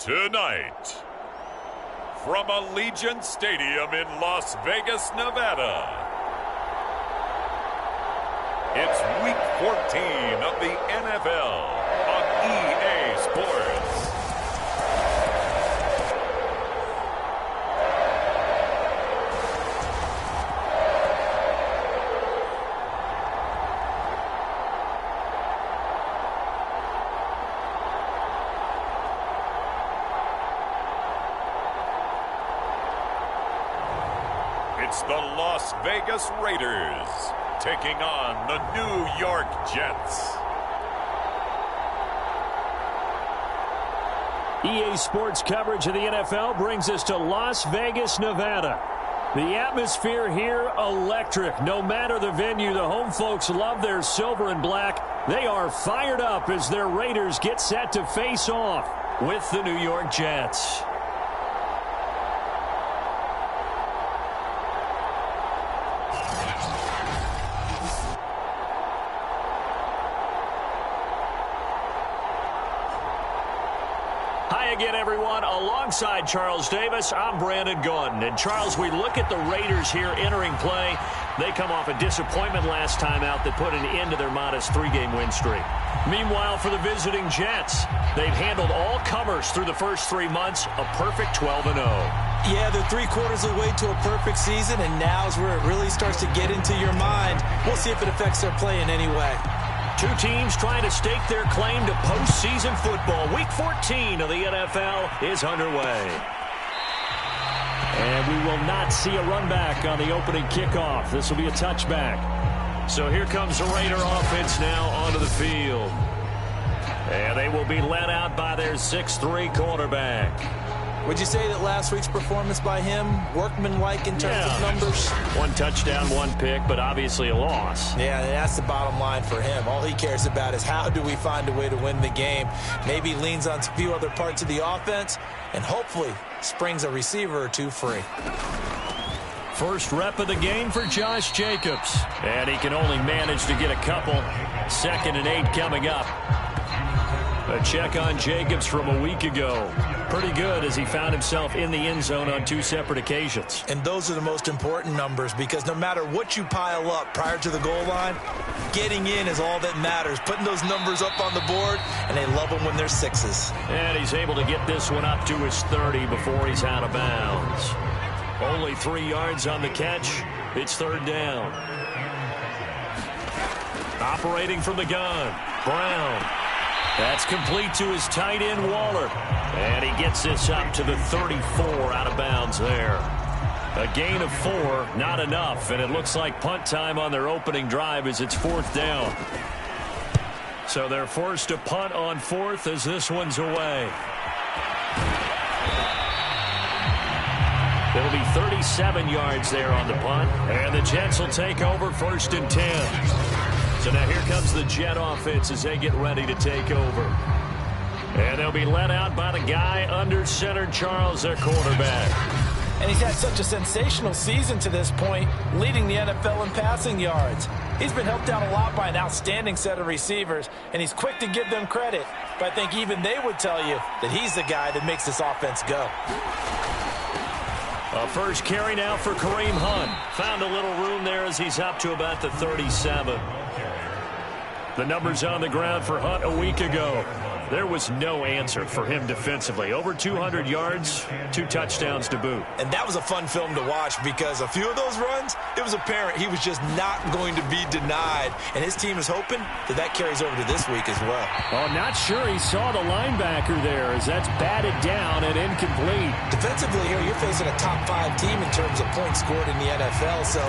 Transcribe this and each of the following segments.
Tonight, from Allegiant Stadium in Las Vegas, Nevada, it's Week 14 of the NFL on EA Sports. It's the Las Vegas Raiders taking on the New York Jets. EA Sports coverage of the NFL brings us to Las Vegas, Nevada. The atmosphere here, electric. No matter the venue, the home folks love their silver and black. They are fired up as their Raiders get set to face off with the New York Jets. Again, everyone, alongside Charles Davis, I'm Brandon Gordon. And Charles, we look at the Raiders here entering play. They come off a disappointment last time out that put an end to their modest 3-game win streak. Meanwhile, for the visiting Jets, they've handled all comers through the first 3 months, a perfect 12-0. Yeah, they're 3/4 of the way to a perfect season, and now's where it really starts to get into your mind. We'll see if it affects their play in any way. Two teams trying to stake their claim to postseason football. Week 14 of the NFL is underway. And we will not see a run back on the opening kickoff. This will be a touchback. So here comes the Raider offense now onto the field. And they will be led out by their 6'3" quarterback. Would you say that last week's performance by him, workmanlike in terms of numbers? 1 touchdown, 1 pick, but obviously a loss. Yeah, that's the bottom line for him. All he cares about is how do we find a way to win the game. Maybe leans on a few other parts of the offense, and hopefully springs a receiver or two free. First rep of the game for Josh Jacobs. And he can only manage to get a couple. 2nd and 8 coming up. A check on Jacobs from a week ago. Pretty good as he found himself in the end zone on 2 separate occasions. And those are the most important numbers because no matter what you pile up prior to the goal line, getting in is all that matters. Putting those numbers up on the board, and they love them when they're 6s. And he's able to get this one up to his 30 before he's out of bounds. Only 3 yards on the catch. It's 3rd down. Operating from the gun, Brown. That's complete to his tight end, Waller. And he gets this up to the 34 out of bounds there. A gain of 4, not enough. And it looks like punt time on their opening drive as it's 4th down. So they're forced to punt on 4th as this one's away. It'll be 37 yards there on the punt. And the Jets will take over 1st and 10. So now here comes the Jet offense as they get ready to take over. And they'll be led out by the guy under center, Charles, their quarterback. And he's had such a sensational season to this point, leading the NFL in passing yards. He's been helped out a lot by an outstanding set of receivers, and he's quick to give them credit. But I think even they would tell you that he's the guy that makes this offense go. A first carry now for Kareem Hunt. Found a little room there as he's up to about the 37. The numbers on the ground for Hunt a week ago. There was no answer for him defensively. Over 200 yards, 2 touchdowns to boot. And that was a fun film to watch because a few of those runs, it was apparent he was just not going to be denied. And his team is hoping that that carries over to this week as well. Oh, not sure he saw the linebacker there as that's batted down and incomplete. Defensively here, you're facing a top 5 team in terms of points scored in the NFL. So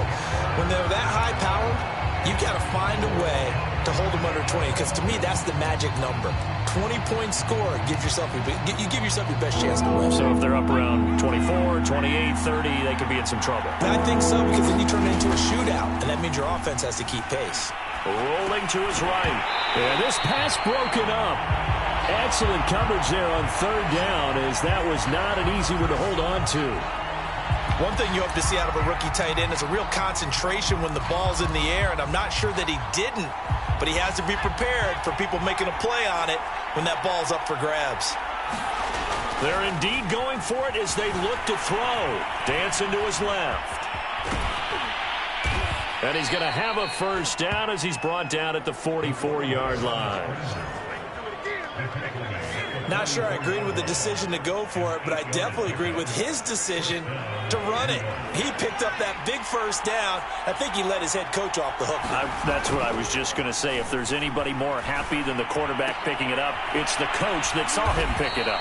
when they're that high-powered, you got to find a way to hold them under 20, because to me, that's the magic number. 20-point score, you give yourself your best chance to win. So if they're up around 24, 28, 30, they could be in some trouble. I think so, because then you turn it into a shootout, and that means your offense has to keep pace. Rolling to his right. And this pass broken up. Excellent coverage there on 3rd down, as that was not an easy one to hold on to. One thing you hope to see out of a rookie tight end is a real concentration when the ball's in the air, and I'm not sure that he didn't, but he has to be prepared for people making a play on it when that ball's up for grabs. They're indeed going for it as they look to throw. Dancing to his left. And he's going to have a first down as he's brought down at the 44-yard line. Not sure I agreed with the decision to go for it, but I definitely agreed with his decision to run it. He picked up that big first down. I think he let his head coach off the hook. That's what I was just going to say. If there's anybody more happy than the quarterback picking it up, it's the coach that saw him pick it up.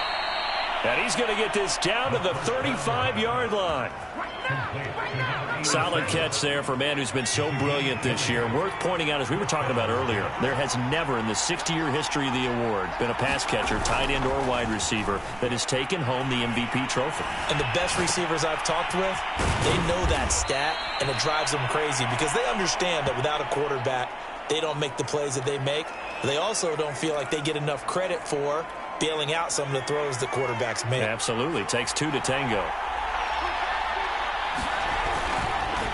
And he's going to get this down to the 35-yard line. Solid catch there for a man who's been so brilliant this year. Worth pointing out, as we were talking about earlier, there has never in the 60-year history of the award been a pass catcher, tight end or wide receiver that has taken home the MVP trophy. And the best receivers I've talked with, they know that stat, and it drives them crazy because they understand that without a quarterback, they don't make the plays that they make. They also don't feel like they get enough credit for bailing out some of the throws the quarterbacks make. Absolutely. Takes two to tango.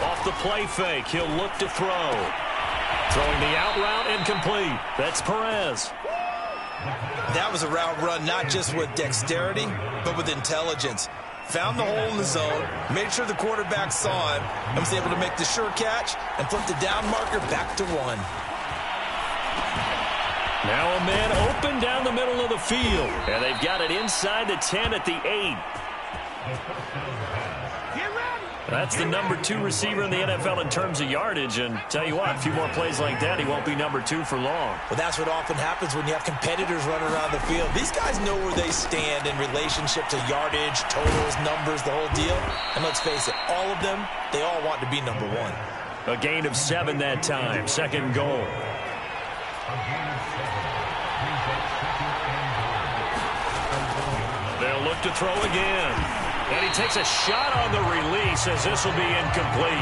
Off the play fake, he'll look to throw. Throwing the out route incomplete. That's Perez. That was a route run not just with dexterity, but with intelligence. Found the hole in the zone, made sure the quarterback saw him, and was able to make the sure catch and flip the down marker back to one. Now a man open down the middle of the field. And they've got it inside the 10 at the 8. That's the number 2 receiver in the NFL in terms of yardage. And tell you what, a few more plays like that, he won't be number 2 for long. Well, that's what often happens when you have competitors running around the field. These guys know where they stand in relationship to yardage, totals, numbers, the whole deal. And let's face it, all of them, they all want to be number 1. A gain of 7 that time. Second goal. They'll look to throw again. And he takes a shot on the release as this will be incomplete.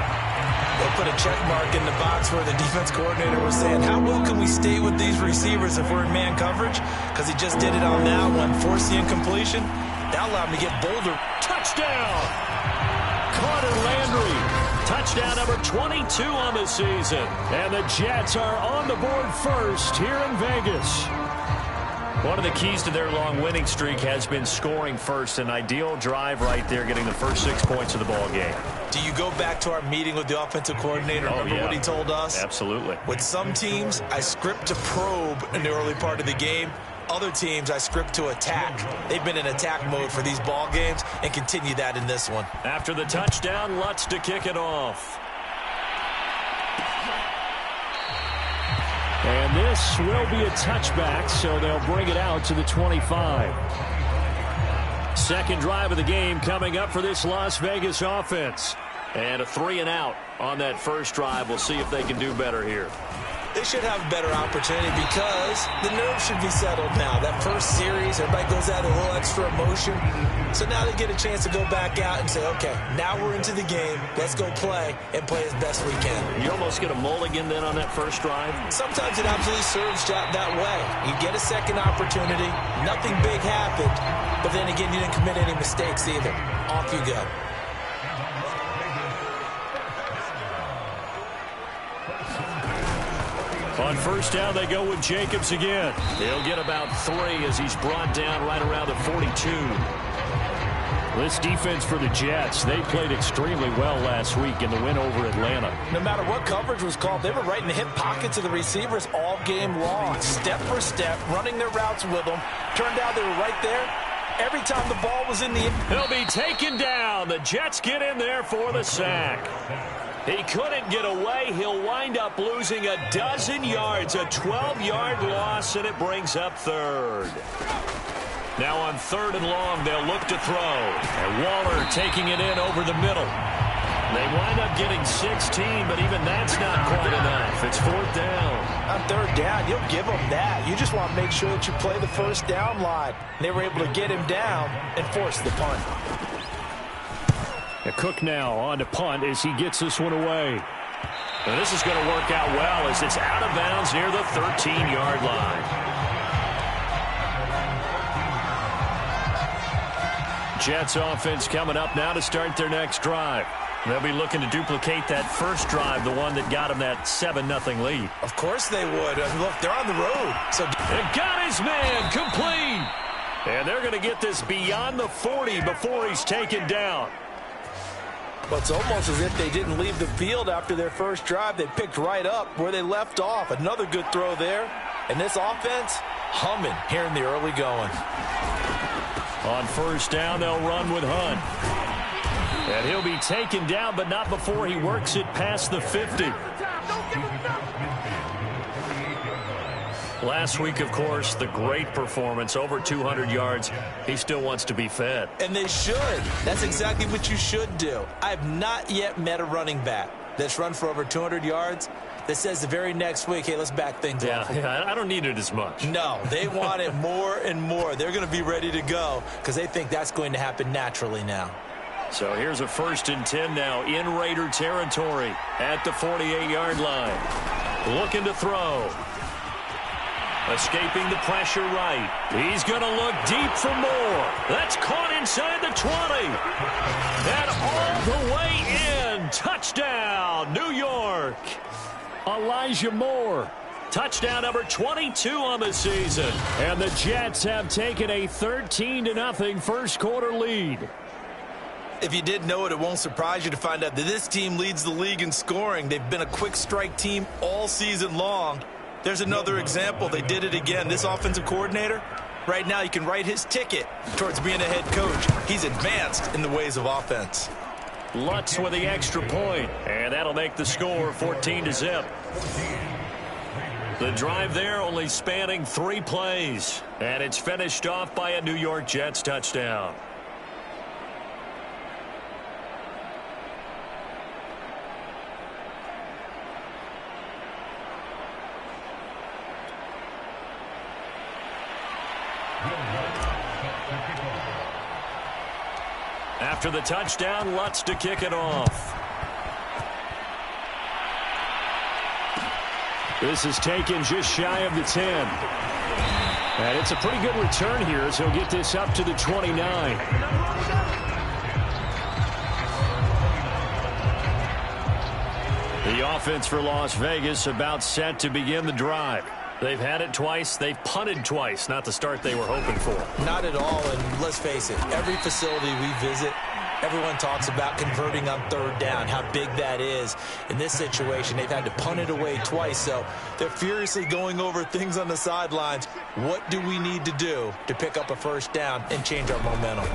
They'll put a check mark in the box where the defense coordinator was saying, how well can we stay with these receivers if we're in man coverage? Because he just did it on that one, forced the incompletion. That allowed him to get bolder. Touchdown! Carter Landry. Touchdown number 22 on the season. And the Jets are on the board first here in Vegas. One of the keys to their long winning streak has been scoring first. An ideal drive right there, getting the first 6 points of the ball game. Do you go back to our meeting with the offensive coordinator? Remember what he told us? Absolutely. With some teams, I script to probe in the early part of the game. Other teams, I script to attack. They've been in attack mode for these ball games and continue that in this one. After the touchdown, Lutz to kick it off. And this will be a touchback, so they'll bring it out to the 25. Second drive of the game coming up for this Las Vegas offense. And a 3-and-out on that first drive. We'll see if they can do better here. They should have a better opportunity because the nerves should be settled now. That first series, everybody goes out a little extra emotion. So now they get a chance to go back out and say, okay, now we're into the game. Let's go play and play as best we can. You almost get a mulligan then on that first drive? Sometimes it absolutely serves that way. You get a second opportunity. Nothing big happened. But then again, you didn't commit any mistakes either. Off you go. On first down, they go with Jacobs again. He'll get about 3 as he's brought down right around the 42. This defense for the Jets, they played extremely well last week in the win over Atlanta. No matter what coverage was called, they were right in the hip pockets of the receivers all game long. Step for step, running their routes with them. Turned out they were right there every time the ball was in the air. He'll be taken down. The Jets get in there for the sack. He couldn't get away. He'll wind up losing a dozen yards, a 12-yard loss, and it brings up third. Now on 3rd and long, they'll look to throw. And Waller taking it in over the middle. They wind up getting 16, but even that's not quite enough. It's 4th down. On 3rd down, you'll give them that. You just want to make sure that you play the first down line. They were able to get him down and force the punt. Cook now on to punt as he gets this one away. And this is going to work out well as it's out of bounds near the 13-yard line. Jets offense coming up now to start their next drive. They'll be looking to duplicate that first drive, the one that got them that 7-0 lead. Of course they would. Look, they're on the road. So it got his man complete. And they're going to get this beyond the 40 before he's taken down. Well, it's almost as if they didn't leave the field after their first drive. They picked right up where they left off. Another good throw there. And this offense, humming here in the early going. On first down, they'll run with Hunt. And he'll be taken down, but not before he works it past the 50. Last week, of course, the great performance, over 200 yards. He still wants to be fed. And they should. That's exactly what you should do. I've not yet met a running back that's run for over 200 yards that says the very next week, hey, let's back things up. Yeah, I don't need it as much. No, they want it more and more. They're going to be ready to go because they think that's going to happen naturally now. So here's a 1st and 10 now in Raider territory at the 48-yard line. Looking to throw. Escaping the pressure right. He's going to look deep for more. That's caught inside the 20. And all the way in. Touchdown, New York. Elijah Moore. Touchdown number 22 on the season. And the Jets have taken a 13-0 first quarter lead. If you did know it, it won't surprise you to find out that this team leads the league in scoring. They've been a quick strike team all season long. There's another example. They did it again. This offensive coordinator, right now you can write his ticket towards being a head coach. He's advanced in the ways of offense. Lutz with the extra point, and that'll make the score 14-0. The drive there only spanning 3 plays, and it's finished off by a New York Jets touchdown. After the touchdown, Lutz to kick it off. This is taken just shy of the 10. And it's a pretty good return here as he'll get this up to the 29. The offense for Las Vegas about set to begin the drive. They've had it twice. They've punted twice. Not the start they were hoping for. Not at all. And let's face it, every facility we visit, everyone talks about converting on 3rd down, how big that is. In this situation, they've had to punt it away twice. So they're furiously going over things on the sidelines. What do we need to do to pick up a 1st down and change our momentum?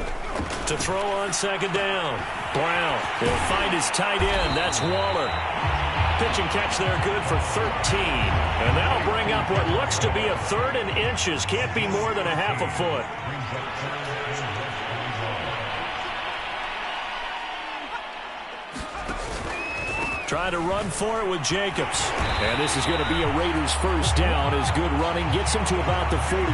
To throw on 2nd down. Brown. He'll find his tight end. That's Waller. Pitch and catch there, good for 13. And that'll bring up what looks to be a 3rd and inches. Can't be more than a half a foot. Trying to run for it with Jacobs. And this is going to be a Raiders 1st down as good running gets him to about the 44.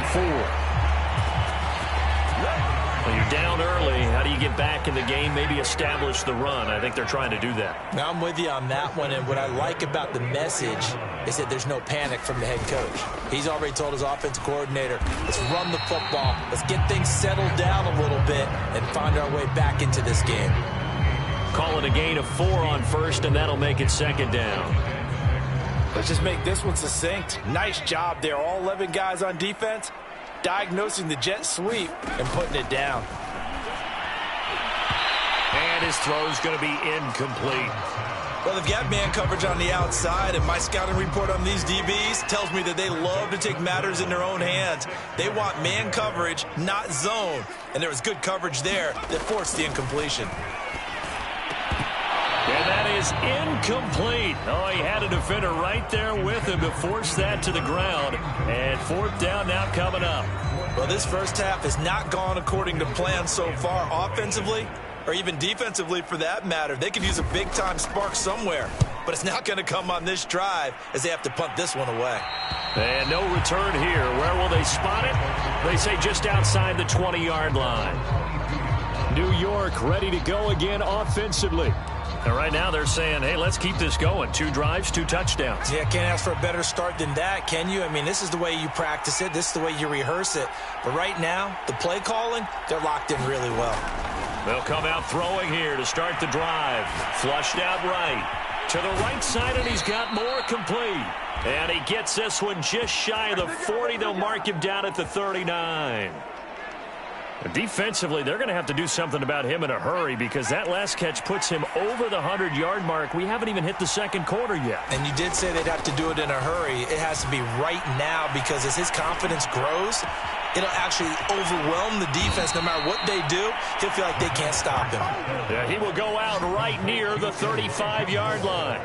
Well, you're down early. How do you get back in the game? Maybe establish the run. I think they're trying to do that. Now, I'm with you on that one. And what I like about the message is that there's no panic from the head coach. He's already told his offensive coordinator, let's run the football. Let's get things settled down a little bit and find our way back into this game. Call it a gain of 4 on 1st, and that'll make it 2nd down. Let's just make this one succinct. Nice job there. All 11 guys on defense diagnosing the jet sweep and putting it down. And his throw's going to be incomplete. Well, they've got man coverage on the outside, and my scouting report on these DBs tells me that they love to take matters in their own hands. They want man coverage, not zone. And there was good coverage there that forced the incompletion. And that is incomplete. Oh, he had a defender right there with him to force that to the ground. And 4th down now coming up. Well, this first half has not gone according to plan so far offensively, or even defensively for that matter. They could use a big-time spark somewhere, but it's not going to come on this drive as they have to punt this one away. And no return here. Where will they spot it? They say just outside the 20-yard line. New York ready to go again offensively. And right now they're saying, hey, let's keep this going. 2 drives, 2 touchdowns. Yeah, can't ask for a better start than that, can you? I mean, this is the way you practice it. This is the way you rehearse it. But right now, the play calling, they're locked in really well. They'll come out throwing here to start the drive. Flushed out right. To the right side, and he's got more complete. And he gets this one just shy of the 40. They'll mark him down at the 39. Defensively, they're going to have to do something about him in a hurry because that last catch puts him over the 100-yard mark. We haven't even hit the second quarter yet. And you did say they'd have to do it in a hurry. It has to be right now because as his confidence grows, it'll actually overwhelm the defense. No matter what they do, he'll feel like they can't stop him. Yeah, he will go out right near the 35-yard line.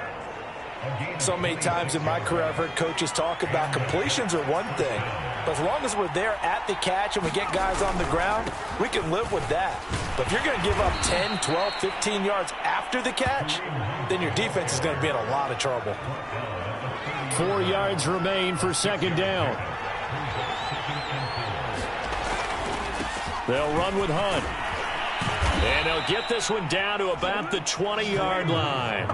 So many times in my career, I've heard coaches talk about completions are one thing. But as long as we're there at the catch and we get guys on the ground, we can live with that. But if you're going to give up 10, 12, 15 yards after the catch, then your defense is going to be in a lot of trouble. 4 yards remain for second down. They'll run with Hunt. And they'll get this one down to about the 20-yard line.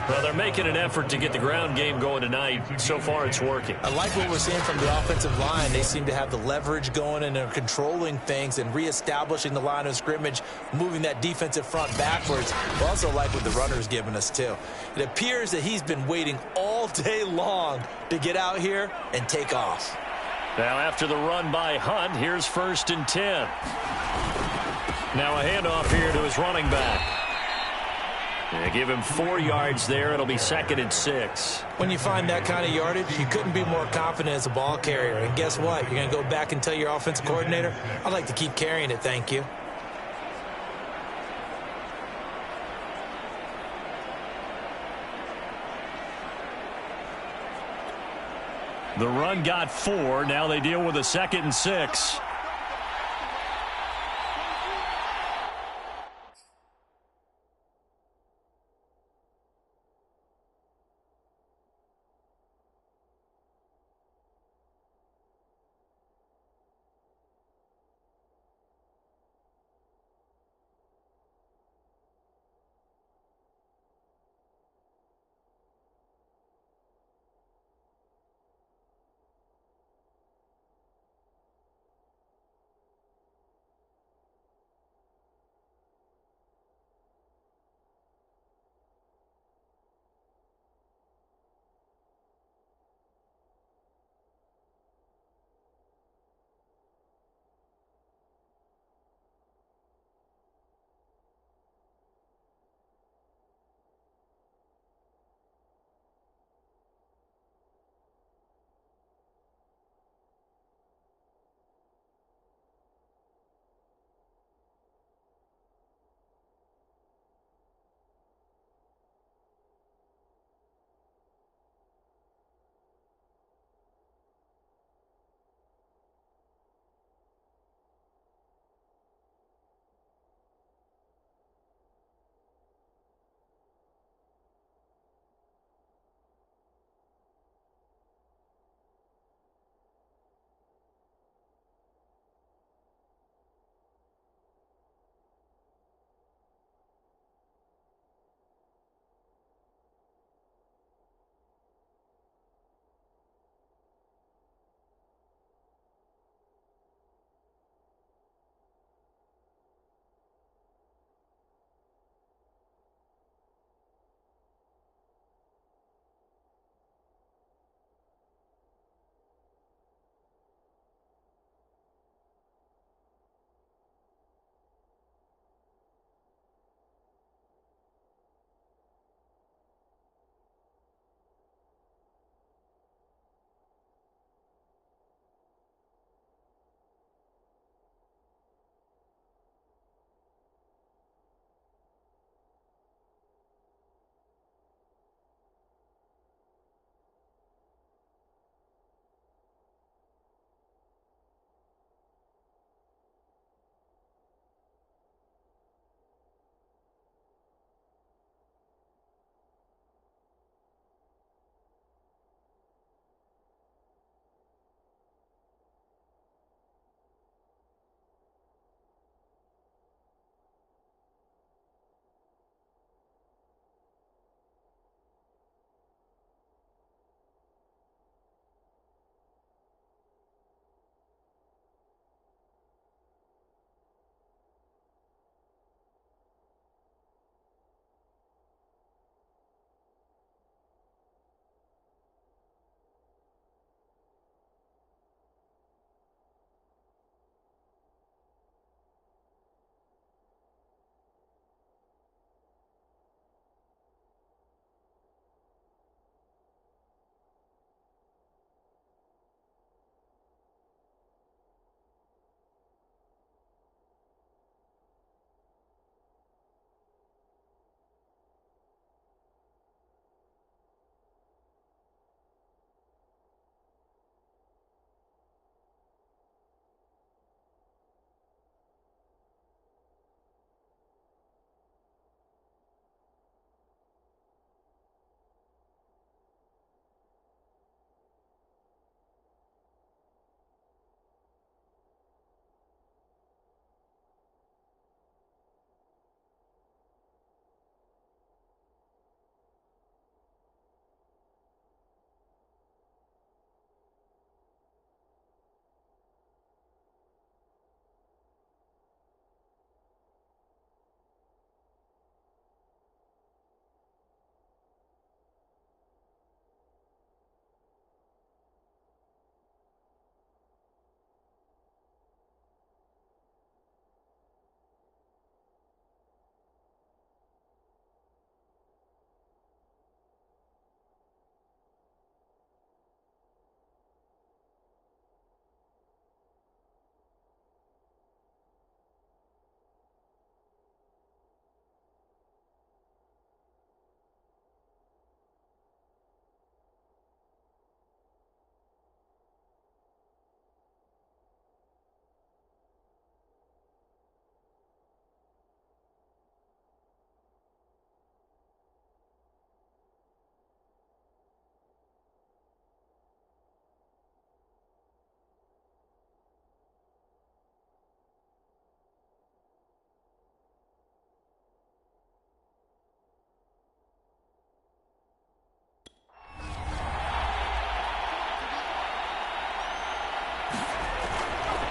Well, they're making an effort to get the ground game going tonight. So far, it's working. I like what we're seeing from the offensive line. They seem to have the leverage going and they're controlling things and reestablishing the line of scrimmage, moving that defensive front backwards. I also like what the runner's giving us, too. It appears that he's been waiting all day long to get out here and take off. Now, after the run by Hunt, here's 1st and 10. Now a handoff here to his running back. They give him 4 yards there. It'll be 2nd and 6. When you find that kind of yardage, you couldn't be more confident as a ball carrier. And guess what? You're going to go back and tell your offensive coordinator, I'd like to keep carrying it, thank you. The run got 4. Now they deal with a 2nd and 6.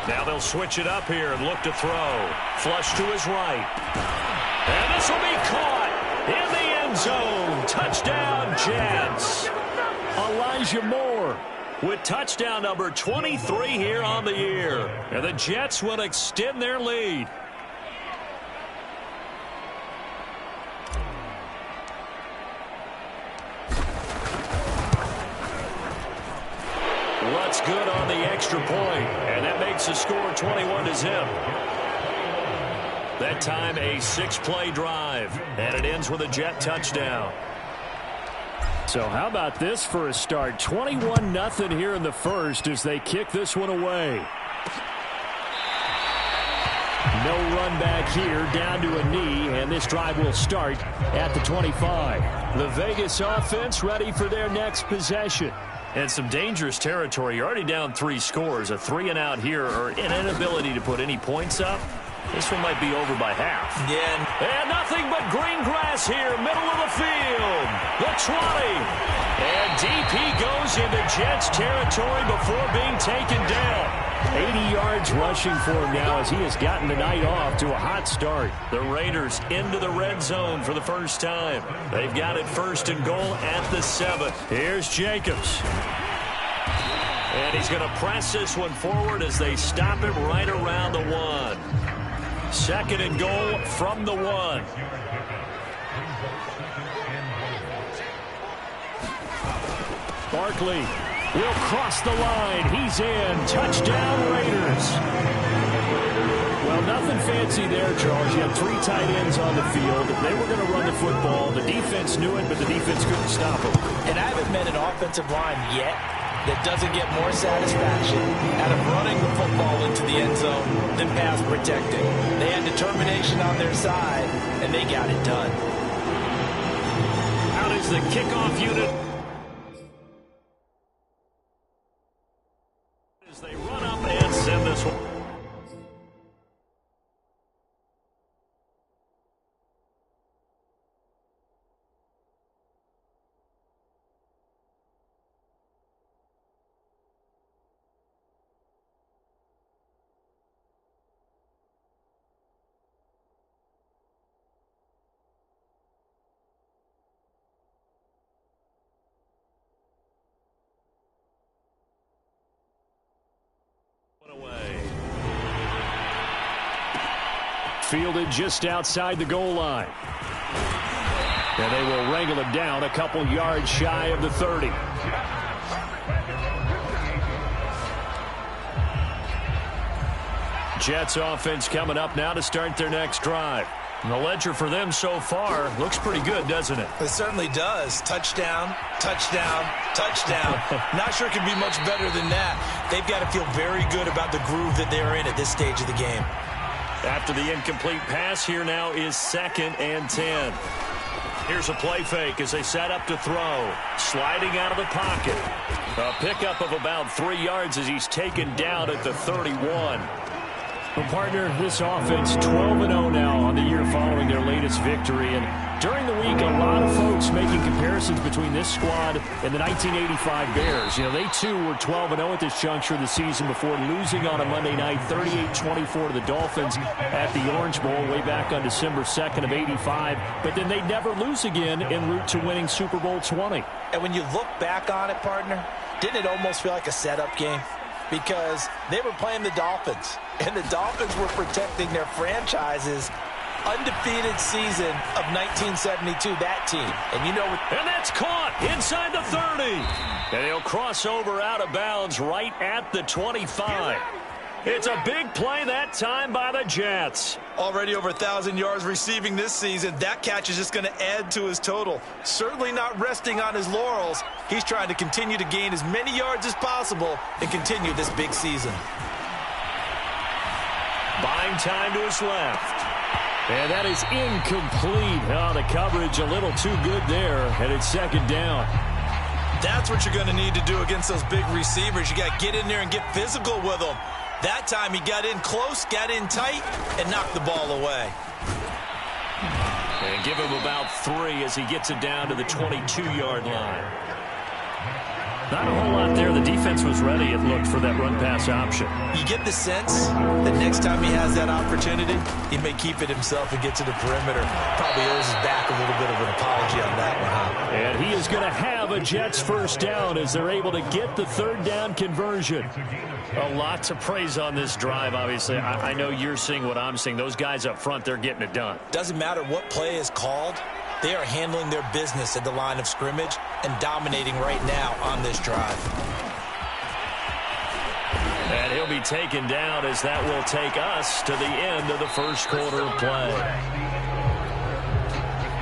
Now they'll switch it up here and look to throw. Flush to his right. And this will be caught in the end zone. Touchdown, Jets. Elijah Moore with touchdown number 23 here on the year. And the Jets will extend their lead. What's good on the extra point, and that makes the score 21-0. That time a 6-play drive, and it ends with a Jet touchdown. So how about this for a start? 21-0 here in the first as they kick this one away. No run back here, down to a knee, and this drive will start at the 25. The Vegas offense ready for their next possession. And some dangerous territory. You're already down 3 scores. A 3-and-out here, or an inability to put any points up. This one might be over by half. Yeah. And nothing but green grass here, middle of the field. The 20. And DP goes into Jets territory before being taken down. 80 yards rushing for him now as he has gotten the night off to a hot start. The Raiders into the red zone for the first time. They've got it 1st and goal at the 7. Here's Jacobs. And he's going to press this one forward as they stop him right around the 1. 2nd and goal from the 1. Barkley will cross the line. He's in. Touchdown, Raiders. Well, nothing fancy there, Charles. You had 3 tight ends on the field. They were going to run the football. The defense knew it, but the defense couldn't stop them. And I haven't met an offensive line yet that doesn't get more satisfaction out of running the football into the end zone than pass protecting. They had determination on their side, and they got it done. Out is the kickoff unit. As they run up and send this one. Fielded just outside the goal line. And they will wrangle it down a couple yards shy of the 30. Jets offense coming up now to start their next drive. And the ledger for them so far looks pretty good, doesn't it? It certainly does. Touchdown, touchdown, touchdown. Not sure it could be much better than that. They've got to feel very good about the groove that they're in at this stage of the game. After the incomplete pass, here now is 2nd and 10. Here's a play fake as they set up to throw. Sliding out of the pocket. A pickup of about 3 yards as he's taken down at the 31. Well, partner, this offense 12-0 now on the year following their latest victory. And during the week, a lot of folks making comparisons between this squad and the 1985 Bears. You know, they too were 12-0 at this juncture of the season before losing on a Monday night 38-24 to the Dolphins at the Orange Bowl way back on December 2nd of 85. But then they'd never lose again en route to winning Super Bowl 20. And when you look back on it, partner, didn't it almost feel like a setup game? Because they were playing the Dolphins, and the Dolphins were protecting their franchise's undefeated season of 1972, that team. And you know what? And that's caught inside the 30. And he'll cross over out of bounds right at the 25. It's a big play that time by the Jets. Already over 1,000 yards receiving this season. That catch is just going to add to his total. Certainly not resting on his laurels. He's trying to continue to gain as many yards as possible and continue this big season. Buying time to his left. And that is incomplete. Oh, the coverage a little too good there, and it's 2nd down. That's what you're going to need to do against those big receivers. You got to get in there and get physical with them. That time he got in close, got in tight, and knocked the ball away. And give him about 3 as he gets it down to the 22-yard line. Not a whole lot there. The defense was ready, it looked, for that run-pass option. You get the sense that next time he has that opportunity, he may keep it himself and get to the perimeter. Probably owes his back a little bit of an apology on that one, huh? And he is going to have a Jets first down as they're able to get the third down conversion. A lot to praise on this drive, obviously. I know you're seeing what I'm seeing. Those guys up front, they're getting it done. Doesn't matter what play is called. They are handling their business at the line of scrimmage and dominating right now on this drive. And he'll be taken down as that will take us to the end of the first quarter of play.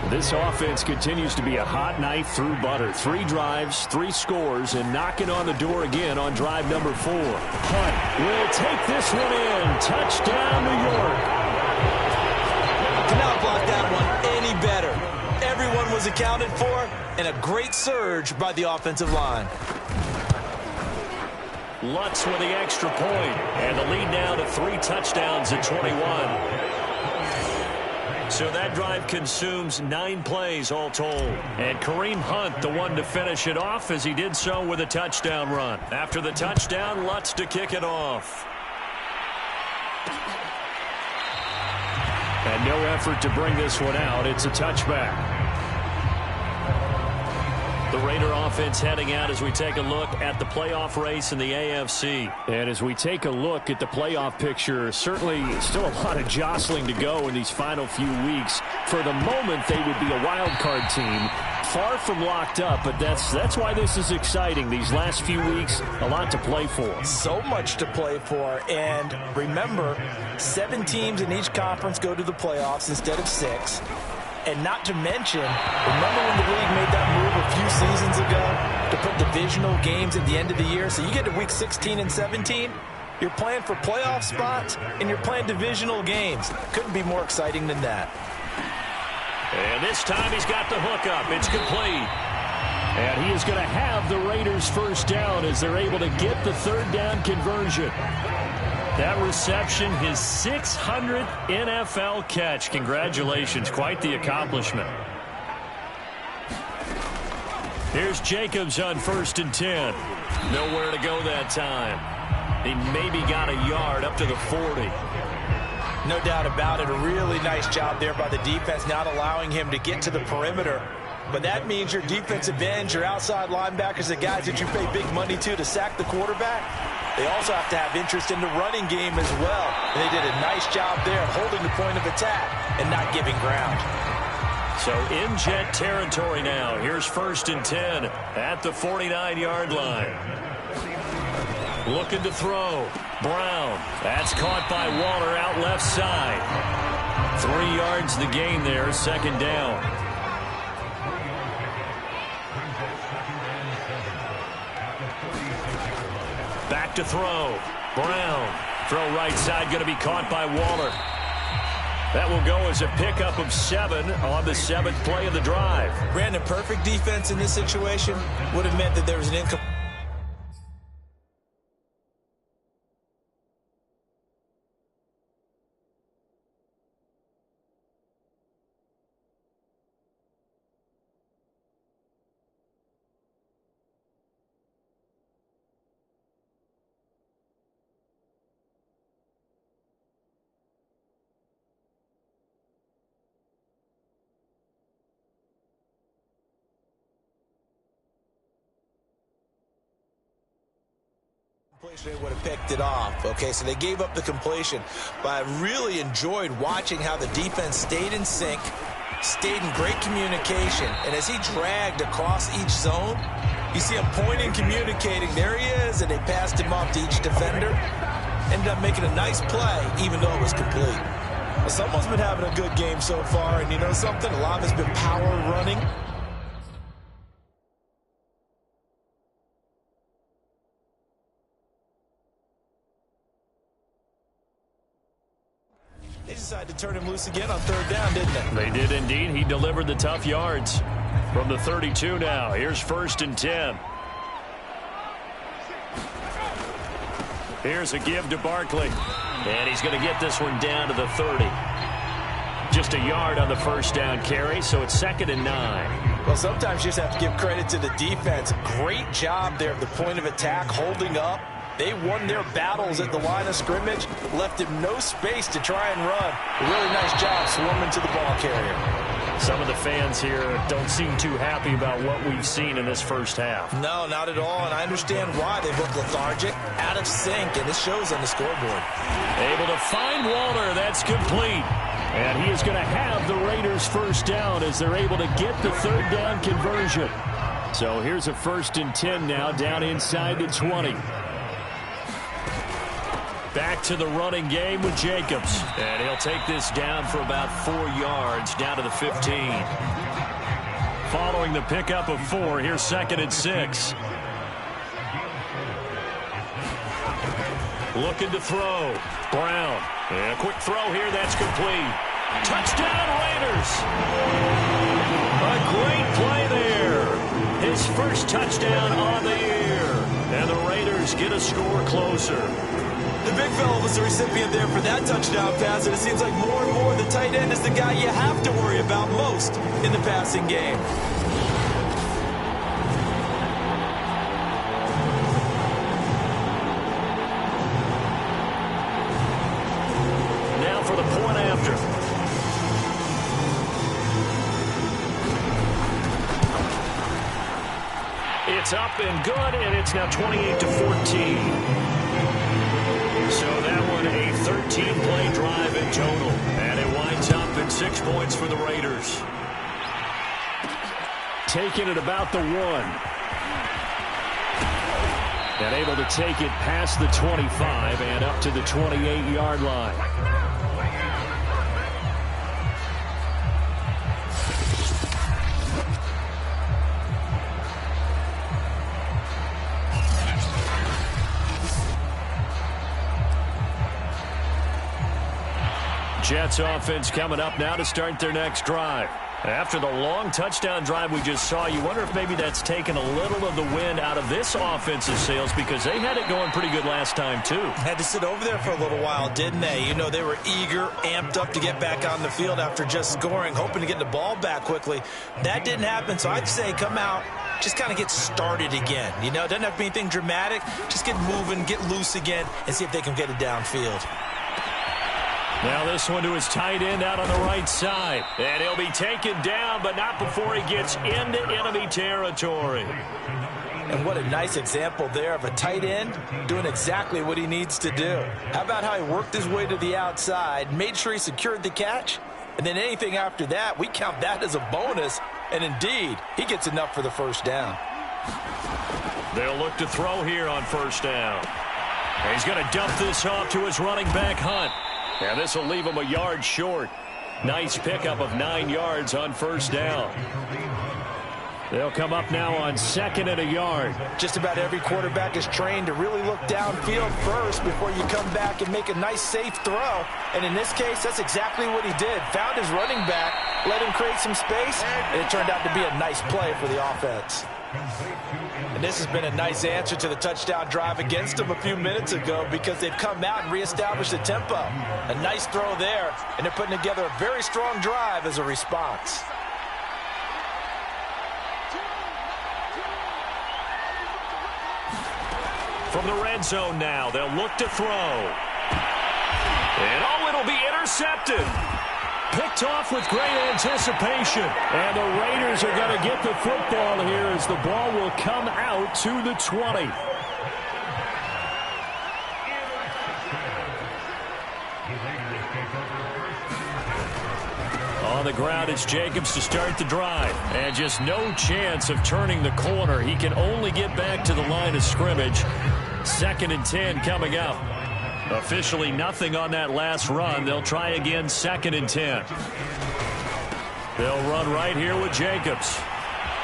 This offense continues to be a hot knife through butter. 3 drives, 3 scores, and knocking on the door again on drive number 4. Hunt will take this one in. Touchdown, New York. Cannot block that one any better. Everyone was accounted for, and a great surge by the offensive line. Lutz with the extra point, and the lead now to 3 touchdowns at 21. So that drive consumes 9 plays all told. And Kareem Hunt, the one to finish it off, as he did so with a touchdown run. After the touchdown, Lutz to kick it off. And no effort to bring this one out. It's a touchback. The Raider offense heading out as we take a look at the playoff race in the AFC. And as we take a look at the playoff picture, certainly still a lot of jostling to go in these final few weeks. For the moment, they would be a wild card team. Far from locked up, but that's why this is exciting. These last few weeks, a lot to play for. So much to play for. And remember, 7 teams in each conference go to the playoffs instead of 6. And not to mention, remember when the league made that move a few seasons ago to put divisional games at the end of the year? So you get to week 16 and 17, you're playing for playoff spots, and you're playing divisional games. Couldn't be more exciting than that. And this time he's got the hook up. It's complete. And he is going to have the Raiders first down as they're able to get the third down conversion. That reception, his 600th NFL catch. Congratulations. Quite the accomplishment. Here's Jacobs on 1st and 10. Nowhere to go that time. He maybe got a yard up to the 40. No doubt about it. A really nice job there by the defense, not allowing him to get to the perimeter. But that means your defensive ends, your outside linebackers, the guys that you pay big money to sack the quarterback, they also have to have interest in the running game as well. And they did a nice job there holding the point of attack and not giving ground. So in Jet territory now. Here's 1st and 10 at the 49-yard line. Looking to throw. Brown. That's caught by Waller out left side. 3 yards the gain there. 2nd down. Back to throw. Brown. Throw right side, going to be caught by Waller. That will go as a pickup of 7 on the 7th play of the drive. Brandon, perfect defense in this situation would have meant that there was an incomplete. They would have picked it off. Okay, so they gave up the completion. But I really enjoyed watching how the defense stayed in sync, stayed in great communication. And as he dragged across each zone, you see him pointing, communicating. There he is, and they passed him off to each defender. Ended up making a nice play, even though it was complete. Well, someone's been having a good game so far, and you know something? A lot of it's been power running. They decided to turn him loose again on 3rd down, didn't they? They did indeed. He delivered the tough yards from the 32 now. Here's 1st and 10. Here's a give to Barkley. And he's going to get this one down to the 30. Just a yard on the 1st down carry, so it's 2nd and 9. Well, sometimes you just have to give credit to the defense. Great job there at the point of attack, holding up. They won their battles at the line of scrimmage, left him no space to try and run. A really nice job swarming to the ball carrier. Some of the fans here don't seem too happy about what we've seen in this first half. No, not at all, and I understand why. They look lethargic, out of sync, and it shows on the scoreboard. Able to find Waller. That's complete. And he is going to have the Raiders first down as they're able to get the third down conversion. So here's a 1st and 10 now, down inside the 20. Back to the running game with Jacobs. And he'll take this down for about 4 yards, down to the 15. Following the pickup of 4, here's 2nd and 6. Looking to throw. Brown. And a quick throw here, that's complete. Touchdown, Raiders! A great play there. His first touchdown on the year. And the Raiders get a score closer. The big fella was the recipient there for that touchdown pass, and it seems like more and more the tight end is the guy you have to worry about most in the passing game. Now for the point after. It's up and good, and it's now 28-14. So that one a 13-play drive in total. And it winds up at 6 points for the Raiders. Taking it about the 1. And able to take it past the 25 and up to the 28-yard line. Jets offense coming up now to start their next drive. After the long touchdown drive we just saw, you wonder if maybe that's taken a little of the wind out of this offensive sails, because they had it going pretty good last time too. Had to sit over there for a little while, didn't they? You know, they were eager, amped up to get back on the field after just scoring, hoping to get the ball back quickly. That didn't happen, so I'd say come out, just kind of get started again. You know, it doesn't have to be anything dramatic. Just get moving, get loose again, and see if they can get it downfield. Now this one to his tight end out on the right side. And he'll be taken down, but not before he gets into enemy territory. And what a nice example there of a tight end doing exactly what he needs to do. How about how he worked his way to the outside, made sure he secured the catch, and then anything after that, we count that as a bonus. And indeed, he gets enough for the first down. They'll look to throw here on first down. And he's going to dump this off to his running back, Hunt. And this will leave him a yard short. Nice pickup of 9 yards on first down. They'll come up now on 2nd and a yard. Just about every quarterback is trained to really look downfield first before you come back and make a nice, safe throw. And in this case, that's exactly what he did. Found his running back, let him create some space, and it turned out to be a nice play for the offense. And this has been a nice answer to the touchdown drive against them a few minutes ago, because they've come out and reestablished the tempo. A nice throw there, and they're putting together a very strong drive as a response. From the red zone now, they'll look to throw. And oh, it'll be intercepted. Picked off with great anticipation. And the Raiders are going to get the football here as the ball will come out to the 20. On the ground, it's Jacobs to start the drive. And just no chance of turning the corner. He can only get back to the line of scrimmage. 2nd and 10 coming up. Officially nothing on that last run. They'll try again 2nd and 10. They'll run right here with Jacobs.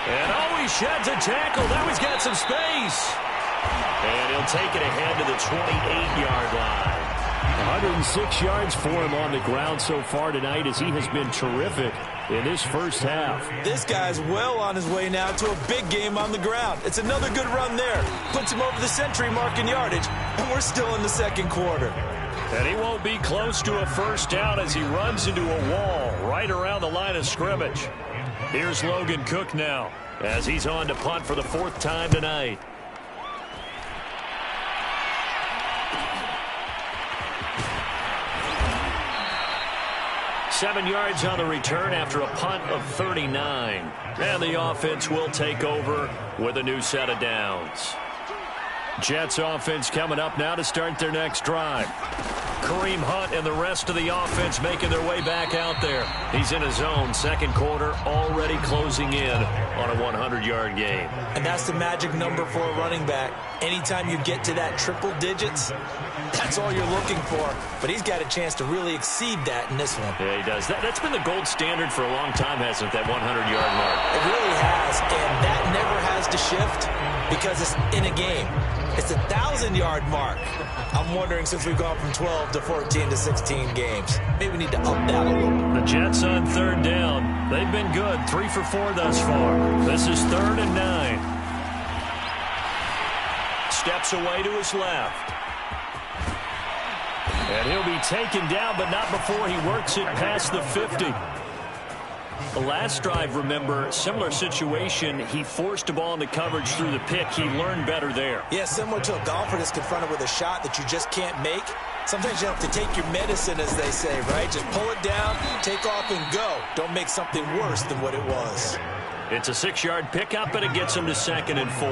And oh, he sheds a tackle. Now he's got some space. And he'll take it ahead to the 28-yard line. 106 yards for him on the ground so far tonight, as he has been terrific in this first half. This guy's well on his way now to a big game on the ground. It's another good run there. Puts him over the century mark in yardage, and we're still in the second quarter. And he won't be close to a first down as he runs into a wall right around the line of scrimmage. Here's Logan Cook now as he's on to punt for the 4th time tonight. Seven yards on the return after a punt of 39. And the offense will take over with a new set of downs. Jets offense coming up now to start their next drive. Kareem Hunt and the rest of the offense making their way back out there. He's in his zone, second quarter, already closing in on a 100-yard game. And that's the magic number for a running back. Anytime you get to that triple digits, that's all you're looking for. But he's got a chance to really exceed that in this one. Yeah, he does. That's been the gold standard for a long time, hasn't it, that 100-yard mark? It really has, and that never has to shift because it's in a game. It's a 1,000-yard mark. I'm wondering, since we've gone from 12 to 14 to 16 games, maybe we need to up that a little. The Jets on 3rd down. They've been good, 3 for 4 thus far. This is 3rd and 9. Steps away to his left. And he'll be taken down, but not before he works it past the 50. The last drive, remember, similar situation. He forced a ball into coverage through the pick. He learned better there. Yeah, similar to a golfer that's confronted with a shot that you just can't make. Sometimes you have to take your medicine, as they say, right? Just pull it down, take off, and go. Don't make something worse than what it was. It's a 6-yard pickup, and it gets him to 2nd and 4.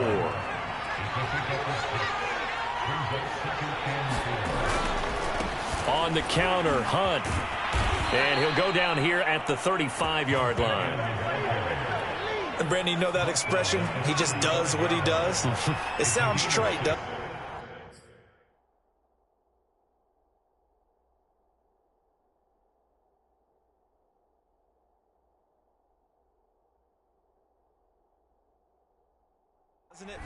On the counter, Hunt. And he'll go down here at the 35-yard line. And Brandon, you know that expression? He just does what he does? It sounds trite, doesn't it?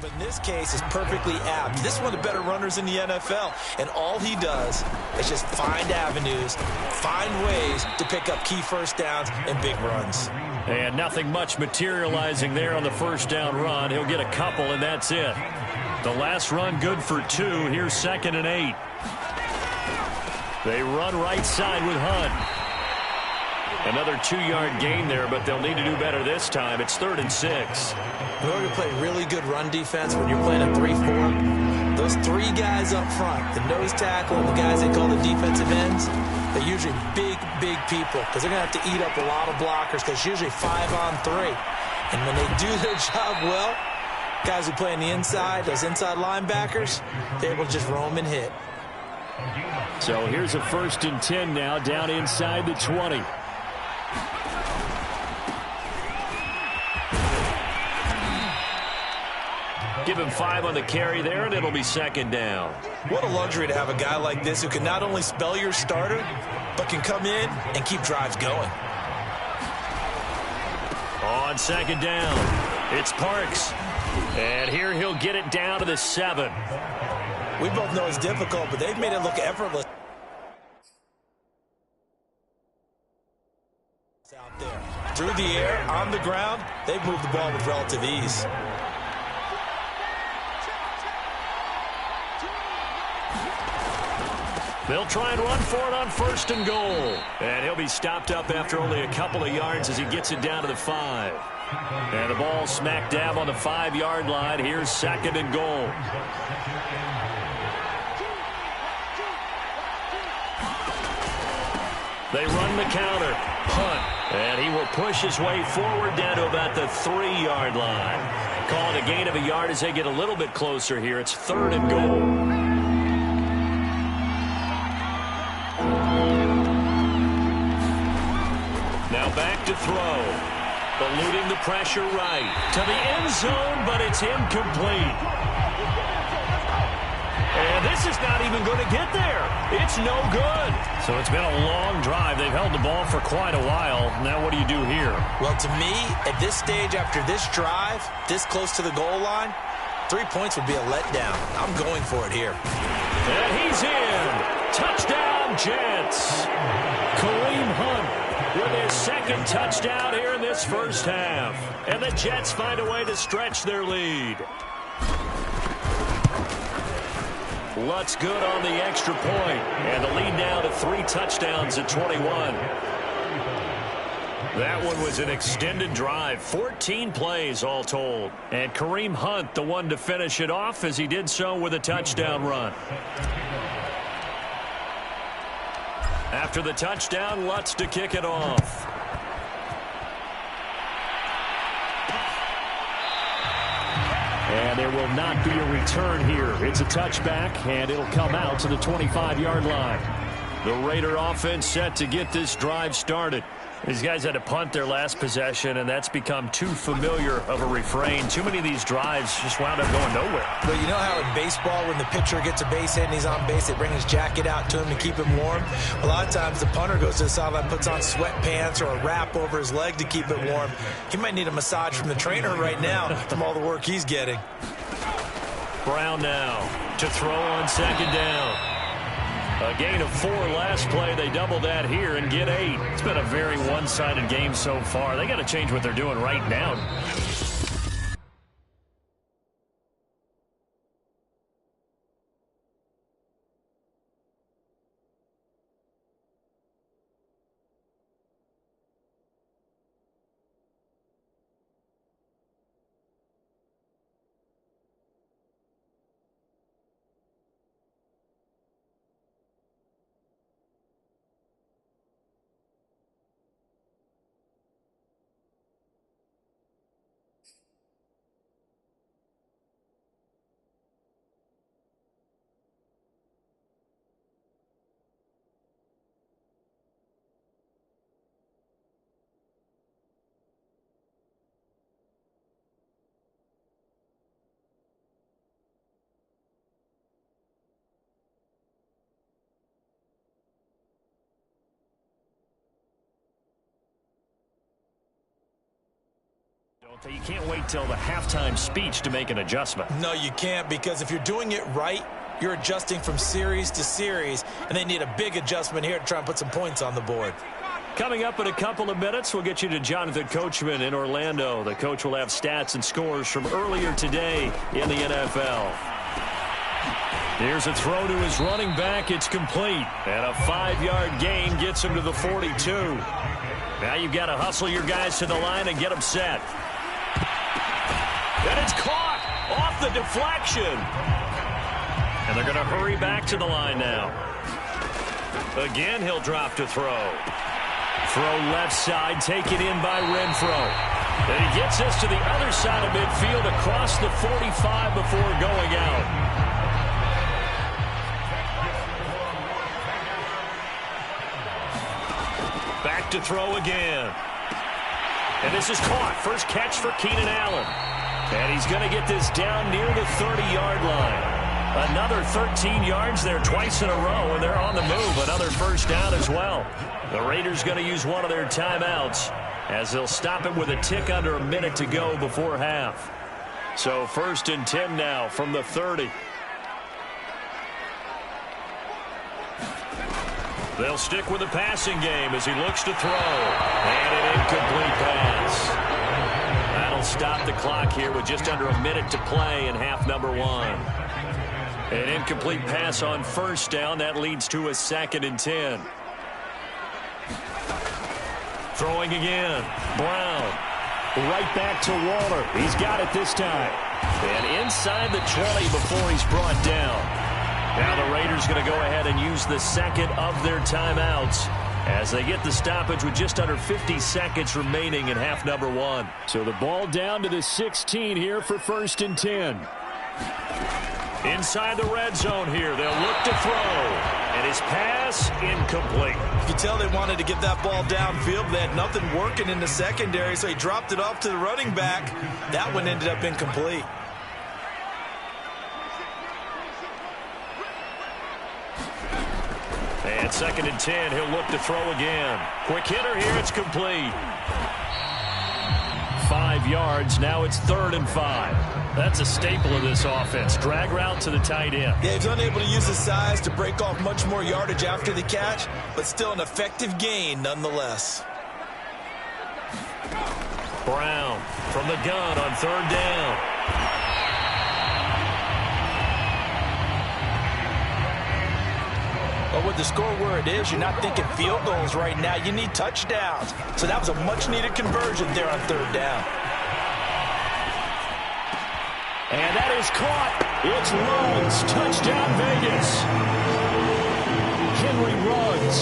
But in this case, it's perfectly apt. This is one of the better runners in the NFL, and all he does is just find avenues, find ways to pick up key first downs and big runs. And nothing much materializing there on the first down run. He'll get a couple, and that's it. The last run good for 2. Here's 2nd and 8. They run right side with Hunt. Another 2-yard gain there, but they'll need to do better this time. It's 3rd and 6. In order to play really good run defense when you're playing a 3-4, those 3 guys up front, the nose tackle and the guys they call the defensive ends, they're usually big, big people because they're going to have to eat up a lot of blockers because it's usually 5 on 3. And when they do their job well, guys who play on the inside, those inside linebackers, they're able to just roam and hit. So here's a 1st and 10 now down inside the 20. Give him 5 on the carry there, and it'll be 2nd down. What a luxury to have a guy like this who can not only spell your starter, but can come in and keep drives going. On 2nd down, it's Parks. And here he'll get it down to the 7. We both know it's difficult, but they've made it look effortless out there. Through the air, on the ground, they've moved the ball with relative ease. They'll try and run for it on 1st and goal. And he'll be stopped up after only a couple of yards as he gets it down to the 5. And the ball smack dab on the 5-yard line. Here's 2nd and goal. They run the counter. Hunt. And he will push his way forward down to about the 3-yard line. Calling a gain of a yard as they get a little bit closer here. It's 3rd and goal. Now back to throw. Eluding the pressure right. To the end zone, but it's incomplete. And this is not even going to get there. It's no good. So it's been a long drive. They've held the ball for quite a while. Now what do you do here? Well, to me, at this stage after this drive, this close to the goal line, 3 points would be a letdown. I'm going for it here. And he's in. Touchdown, Jets. Kareem Hunt with his 2nd touchdown here in this first half. And the Jets find a way to stretch their lead. Lutz good on the extra point. And the lead now to 3 touchdowns at 21. That one was an extended drive, 14 plays all told. And Kareem Hunt, the one to finish it off, as he did so with a touchdown run. After the touchdown, Lutz to kick it off. And there will not be a return here. It's a touchback, and it'll come out to the 25-yard line. The Raider offense set to get this drive started. These guys had to punt their last possession, and that's become too familiar of a refrain. Too many of these drives just wound up going nowhere. But you know how in baseball, when the pitcher gets a base hit and he's on base, they bring his jacket out to him to keep him warm? A lot of times the punter goes to the sideline, puts on sweatpants or a wrap over his leg to keep it warm. He might need a massage from the trainer right now from all the work he's getting. Brown now to throw on second down. A gain of 4 last play. They double that here and get 8. It's been a very one-sided game so far. They got to change what they're doing right now. You can't wait till the halftime speech to make an adjustment. No, you can't, because if you're doing it right, you're adjusting from series to series, and they need a big adjustment here to try and put some points on the board. Coming up in a couple of minutes, we'll get you to Jonathan Coachman in Orlando. The coach will have stats and scores from earlier today in the NFL. Here's a throw to his running back. It's complete. And a 5-yard gain gets him to the 42. Now you've got to hustle your guys to the line and get them set. And it's caught off the deflection. And they're going to hurry back to the line now. Again, he'll drop to throw. Throw left side, taken in by Renfro. And he gets us to the other side of midfield across the 45 before going out. Back to throw again. And this is caught. First catch for Keenan Allen. And he's going to get this down near the 30-yard line. Another 13 yards there twice in a row, and they're on the move. Another first down as well. The Raiders going to use one of their timeouts as they'll stop it with a tick under a minute to go before half. So 1st and 10 now from the 30. They'll stick with the passing game as he looks to throw. And an incomplete pass. That'll stop the clock here with just under a minute to play in half number 1. An incomplete pass on first down. That leads to a 2nd and 10. Throwing again. Brown. Right back to Waller. He's got it this time. And inside the 20 before he's brought down. Now the Raiders going to go ahead and use the second of their timeouts as they get the stoppage with just under 50 seconds remaining in half number 1. So the ball down to the 16 here for 1st and 10. Inside the red zone here. They'll look to throw. And his pass incomplete. You can tell they wanted to get that ball downfield, but they had nothing working in the secondary, so he dropped it off to the running back. That one ended up incomplete. And 2nd and 10, he'll look to throw again. Quick hitter here, it's complete. 5 yards, now it's 3rd and 5. That's a staple of this offense. Drag route to the tight end. Yeah, he's unable to use his size to break off much more yardage after the catch, but still an effective gain nonetheless. Brown from the gun on 3rd down. But with the score where it is, you're not thinking field goals right now. You need touchdowns. So that was a much-needed conversion there on third down. And that is caught. It's Ruggs. Touchdown, Vegas. Henry Ruggs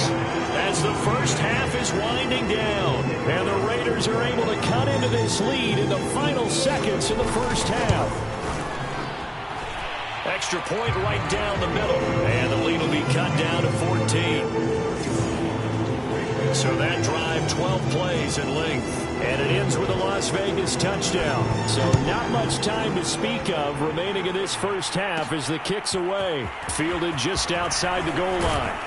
as the first half is winding down. And the Raiders are able to cut into this lead in the final seconds of the first half. Extra point right down the middle. And the lead will be cut down to 14. So that drive, 12 plays in length. And it ends with a Las Vegas touchdown. So not much time to speak of remaining in this first half as the kick's away. Fielded just outside the goal line.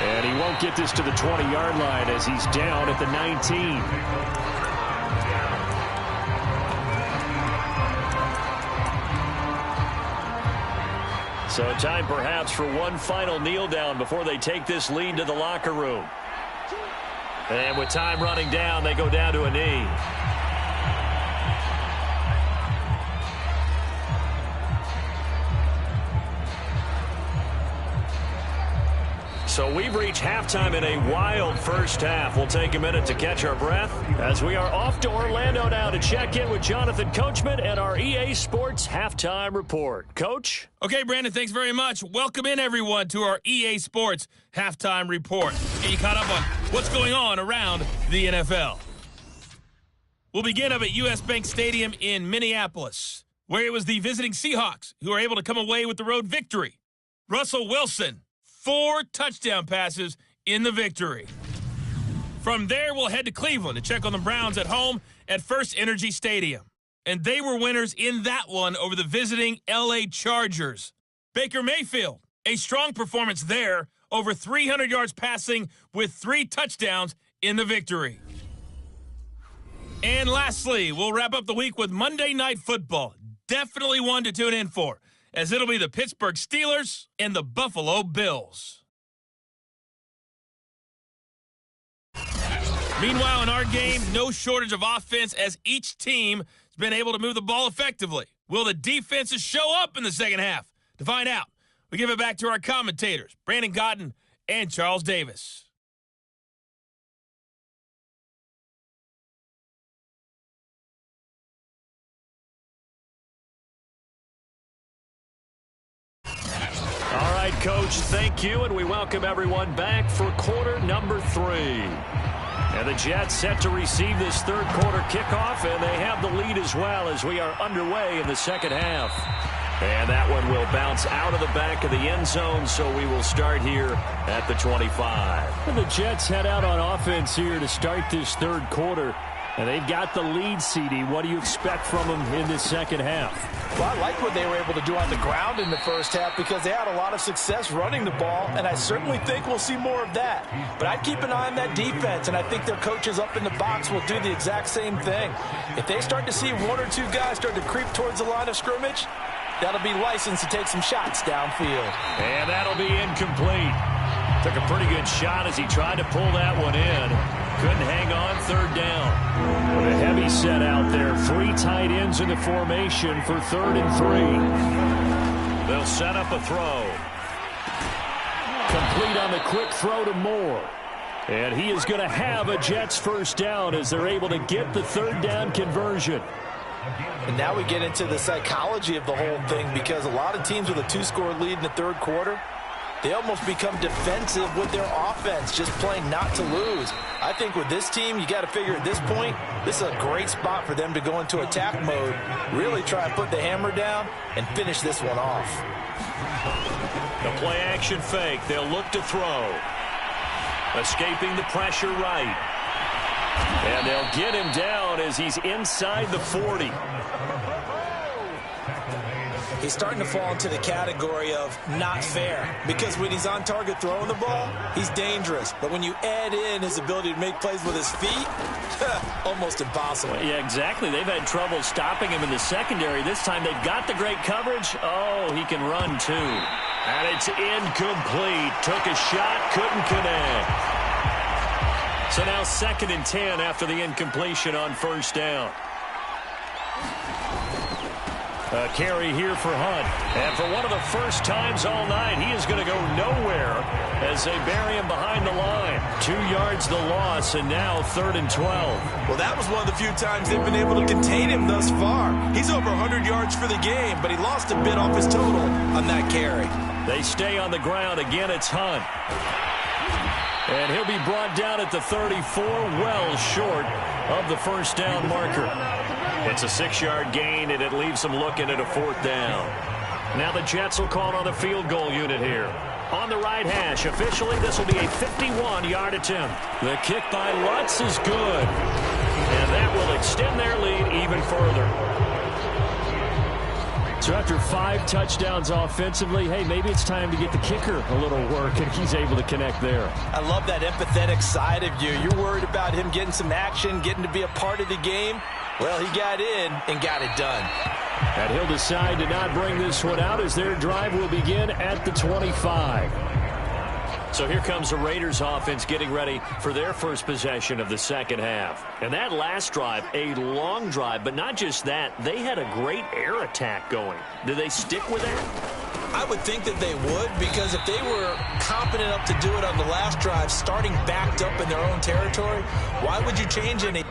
And he won't get this to the 20-yard line as he's down at the 19. So time perhaps for one final kneel down before they take this lead to the locker room. And with time running down, they go down to a knee. So we've reached halftime in a wild first half. We'll take a minute to catch our breath as we are off to Orlando now to check in with Jonathan Coachman and our EA Sports Halftime Report. Coach? Okay, Brandon, thanks very much. Welcome in, everyone, to our EA Sports Halftime Report. Get you caught up on what's going on around the NFL. We'll begin up at U.S. Bank Stadium in Minneapolis, where it was the visiting Seahawks who were able to come away with the road victory. Russell Wilson, 4 touchdown passes in the victory. From there, we'll head to Cleveland to check on the Browns at home at First Energy Stadium. And they were winners in that one over the visiting L.A. Chargers. Baker Mayfield, a strong performance there, over 300 yards passing with 3 touchdowns in the victory. And lastly, we'll wrap up the week with Monday Night Football. Definitely one to tune in for, as it'll be the Pittsburgh Steelers and the Buffalo Bills. Meanwhile, in our game, no shortage of offense as each team has been able to move the ball effectively. Will the defenses show up in the second half? To find out, we give it back to our commentators, Brandon Cotton and Charles Davis. All right, Coach, thank you, and we welcome everyone back for quarter number 3. And the Jets set to receive this third quarter kickoff, and they have the lead as well as we are underway in the second half. And that one will bounce out of the back of the end zone, so we will start here at the 25. And the Jets head out on offense here to start this third quarter. And they've got the lead, CD. What do you expect from them in this second half? Well, I like what they were able to do on the ground in the first half because they had a lot of success running the ball, and I certainly think we'll see more of that. But I'd keep an eye on that defense, and I think their coaches up in the box will do the exact same thing. If they start to see 1 or 2 guys start to creep towards the line of scrimmage, that'll be licensed to take some shots downfield. And that'll be incomplete. Took a pretty good shot as he tried to pull that one in. Couldn't hang on third down. With a heavy set out there. 3 tight ends in the formation for 3rd and 3. They'll set up a throw. Complete on the quick throw to Moore. And he is going to have a Jets first down as they're able to get the 3rd down conversion. And now we get into the psychology of the whole thing because a lot of teams with a 2-score lead in the third quarter, they almost become defensive with their offense, just playing not to lose. I think with this team, you got to figure at this point, this is a great spot for them to go into attack mode, really try and put the hammer down and finish this one off. The play action fake. They'll look to throw. Escaping the pressure right. And they'll get him down as he's inside the 40. He's starting to fall into the category of not fair because when he's on target throwing the ball, he's dangerous. But when you add in his ability to make plays with his feet, almost impossible. Yeah, exactly. They've had trouble stopping him in the secondary. This time they've got the great coverage. Oh, he can run too. And it's incomplete. Took a shot, couldn't connect. So now 2nd and 10 after the incompletion on first down. A carry here for Hunt. And for one of the first times all night, he is going to go nowhere as they bury him behind the line. 2 yards the loss, and now 3rd and 12. Well, that was one of the few times they've been able to contain him thus far. He's over 100 yards for the game, but he lost a bit off his total on that carry. They stay on the ground. Again, it's Hunt. And he'll be brought down at the 34, well short of the first down marker. It's a 6-yard gain, and it leaves them looking at a 4th down. Now the Jets will call on the field goal unit here. On the right hash, officially this will be a 51-yard attempt. The kick by Lutz is good. And that will extend their lead even further. So after 5 touchdowns offensively, hey, maybe it's time to get the kicker a little work, and he's able to connect there. I love that empathetic side of you. You're worried about him getting some action, getting to be a part of the game. Well, he got in and got it done. And he'll decide to not bring this one out as their drive will begin at the 25. So here comes the Raiders offense getting ready for their first possession of the second half. And that last drive, a long drive, but not just that, they had a great air attack going. Do they stick with that? I would think that they would, because if they were competent enough to do it on the last drive, starting backed up in their own territory, why would you change any?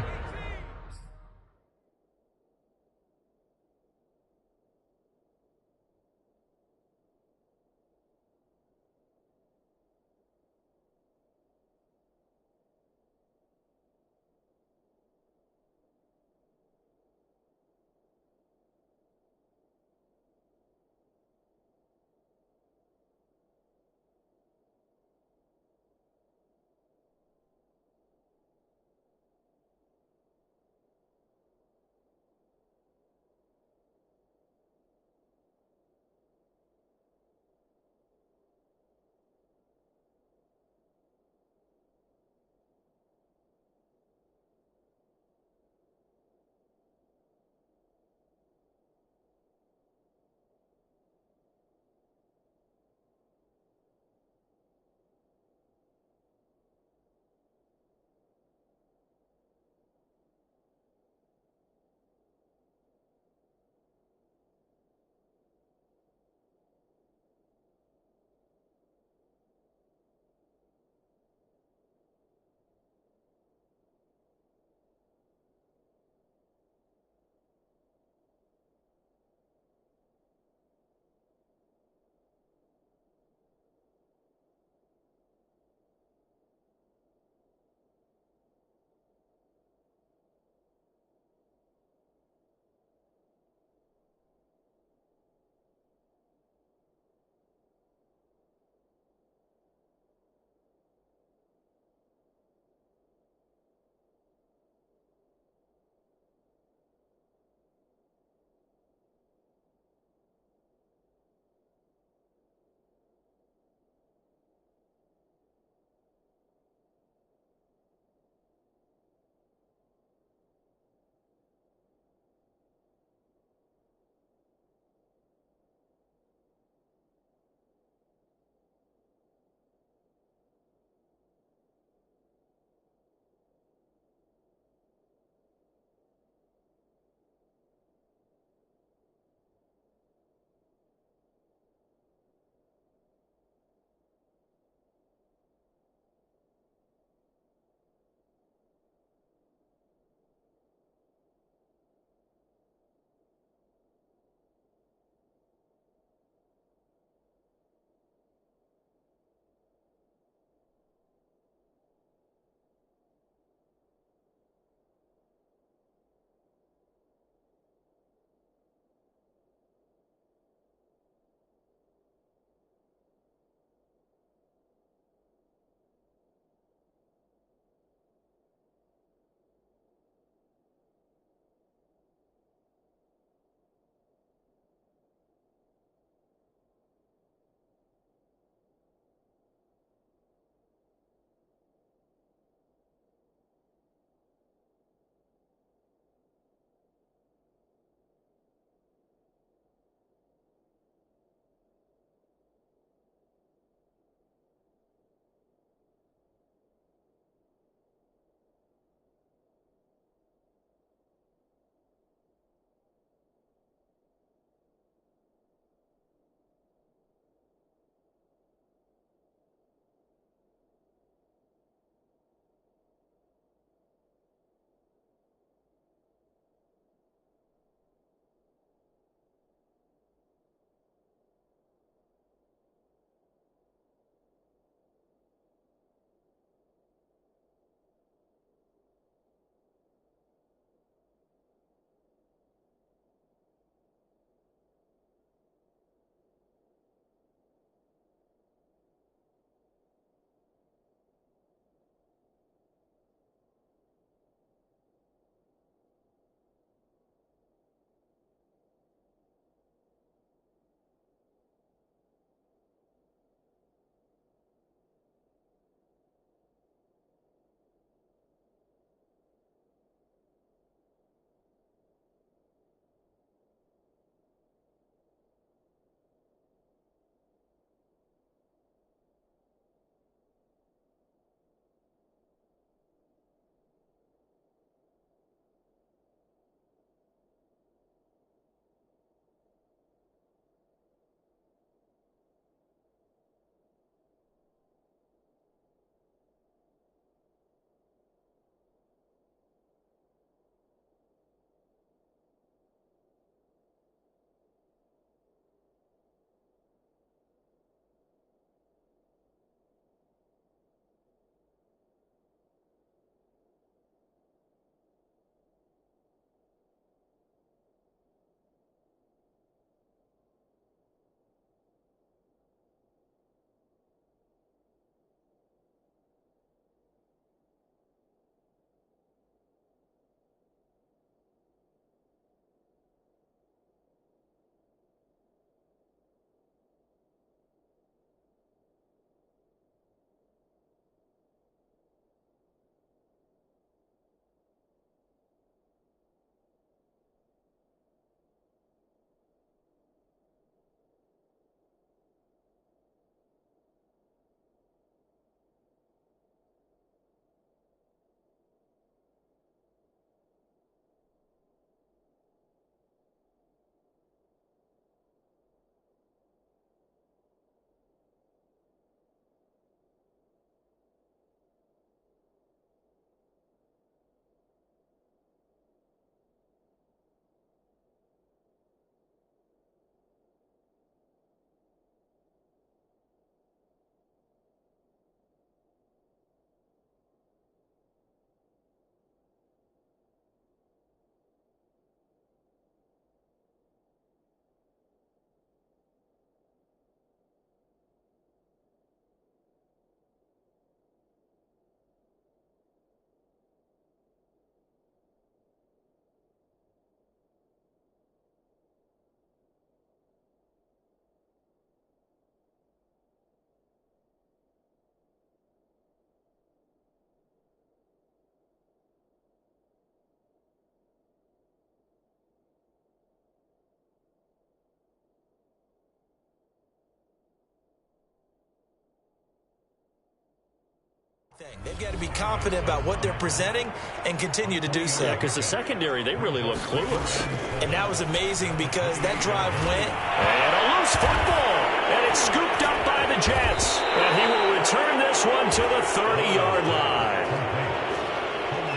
They've got to be confident about what they're presenting and continue to do so. Yeah, because the secondary, they really look clueless. And that was amazing because that drive went. And a loose football. And it's scooped up by the Jets. And he will return this one to the 30-yard line.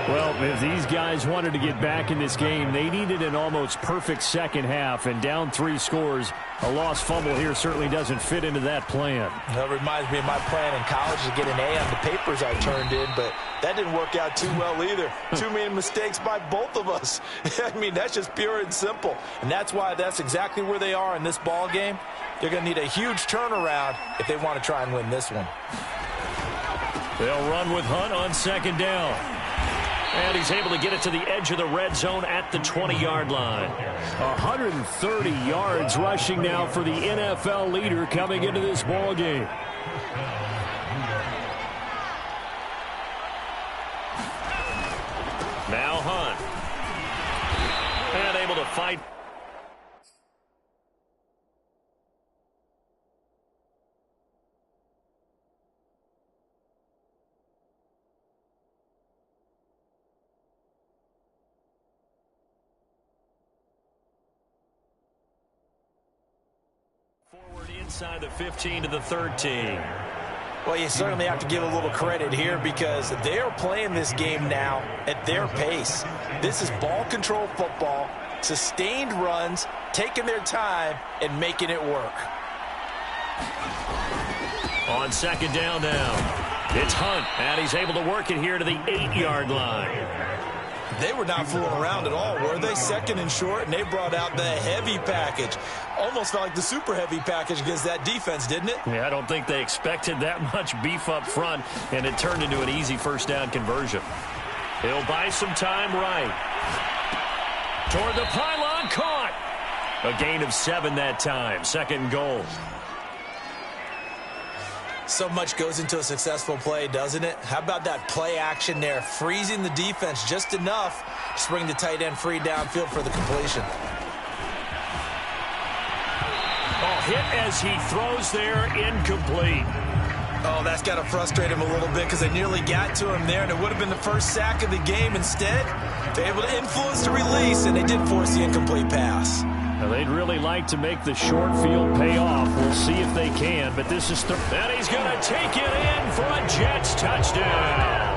Well, if these guys wanted to get back in this game, they needed an almost perfect second half, and down 3 scores. A lost fumble here certainly doesn't fit into that plan. That reminds me of my plan in college to get an A on the papers I turned in, but that didn't work out too well either. Too many mistakes by both of us. I mean, that's just pure and simple. And that's why that's exactly where they are in this ball game. They're going to need a huge turnaround if they want to try and win this one. They'll run with Hunt on second down. And he's able to get it to the edge of the red zone at the 20-yard line. 130 yards rushing now for the NFL leader coming into this ball game. Now Hunt. And able to fight. Forward inside the 15 to the 13. Well, you certainly have to give a little credit here because they're playing this game now at their pace. This is ball control football, sustained runs, taking their time, and making it work. On second down now, it's Hunt, and he's able to work it here to the 8-yard line. They were not fooling around at all, were they? Second and short, and they brought out the heavy package. Almost felt like the super heavy package against that defense, didn't it? Yeah, I don't think they expected that much beef up front, and it turned into an easy first down conversion. He'll buy some time right. Toward the pylon, caught. A gain of 7 that time, second and goal. So much goes into a successful play, doesn't it? How about that play action there, freezing the defense just enough to bring the tight end free downfield for the completion. Oh, hit as he throws there, incomplete. Oh, that's got to frustrate him a little bit because they nearly got to him there, and it would have been the first sack of the game. Instead, they're able to influence the release, and they did force the incomplete pass. Now, they'd really like to make the short field pay off. We'll see if they can, but this is... And he's going to take it in for a Jets touchdown.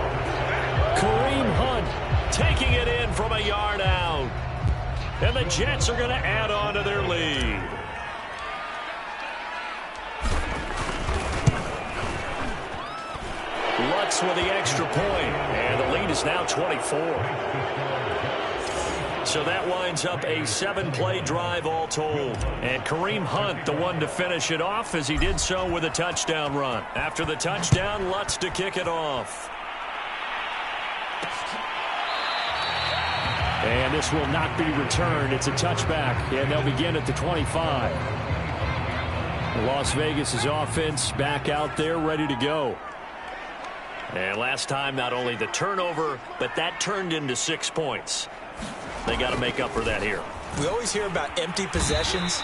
Kareem Hunt taking it in from a yard out. And the Jets are going to add on to their lead. Lutz with the extra point, and the lead is now 24. So that winds up a 7-play drive all told. And Kareem Hunt, the one to finish it off, as he did so with a touchdown run. After the touchdown, Lutz to kick it off. And this will not be returned. It's a touchback, and they'll begin at the 25. Las Vegas' offense back out there ready to go. And last time, not only the turnover, but that turned into 6 points. They got to make up for that here. We always hear about empty possessions,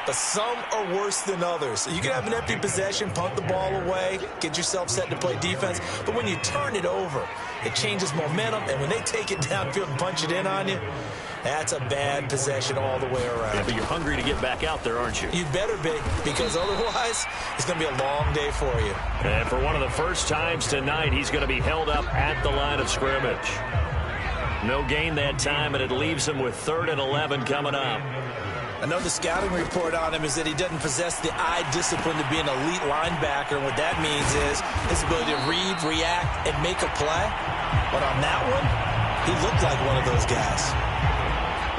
but some are worse than others. You can have an empty possession, punt the ball away, get yourself set to play defense, but when you turn it over, it changes momentum, and when they take it downfield and punch it in on you, that's a bad possession all the way around. Yeah, but you're hungry to get back out there, aren't you? You'd better be, because otherwise, it's going to be a long day for you. And for one of the first times tonight, he's going to be held up at the line of scrimmage. No gain that time, and it leaves him with 3rd and 11 coming up. I know the scouting report on him is that he doesn't possess the eye discipline to be an elite linebacker, and what that means is his ability to read, react, and make a play. But on that one, he looked like one of those guys.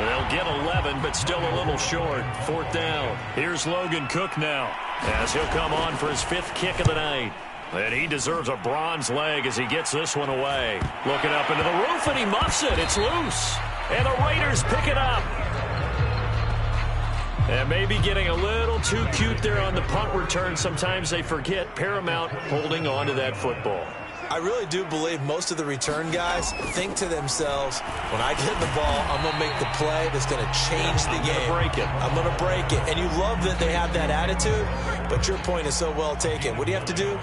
They'll get 11, but still a little short. 4th down. Here's Logan Cook now, as he'll come on for his 5th kick of the night. And he deserves a bronze leg as he gets this one away. Looking up into the roof, and he muffs it. It's loose. And the Raiders pick it up. And maybe getting a little too cute there on the punt return. Sometimes they forget Paramount holding on to that football. I really do believe most of the return guys think to themselves, when I get the ball, I'm going to make the play that's going to change the game. Break it. I'm going to break it. And you love that they have that attitude, but your point is so well taken. What do you have to do?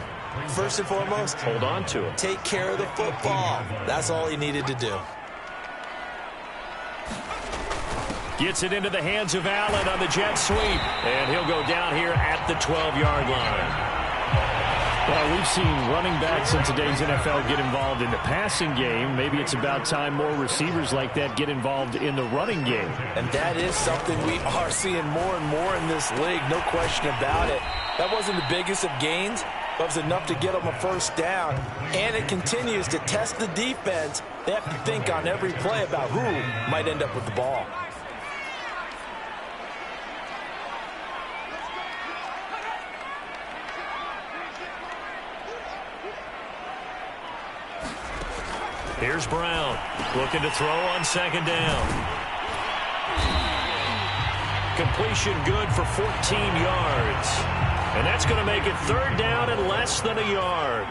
First and foremost, hold on to it. Take care of the football. That's all he needed to do. Gets it into the hands of Allen on the jet sweep. And he'll go down here at the 12-yard line. Well, we've seen running backs in today's NFL get involved in the passing game. Maybe it's about time more receivers like that get involved in the running game. And that is something we are seeing more and more in this league, no question about it. That wasn't the biggest of gains, but it was enough to get them a first down. And it continues to test the defense. They have to think on every play about who might end up with the ball. Here's Brown, looking to throw on second down. Completion good for 14 yards. And that's going to make it third down and less than a yard.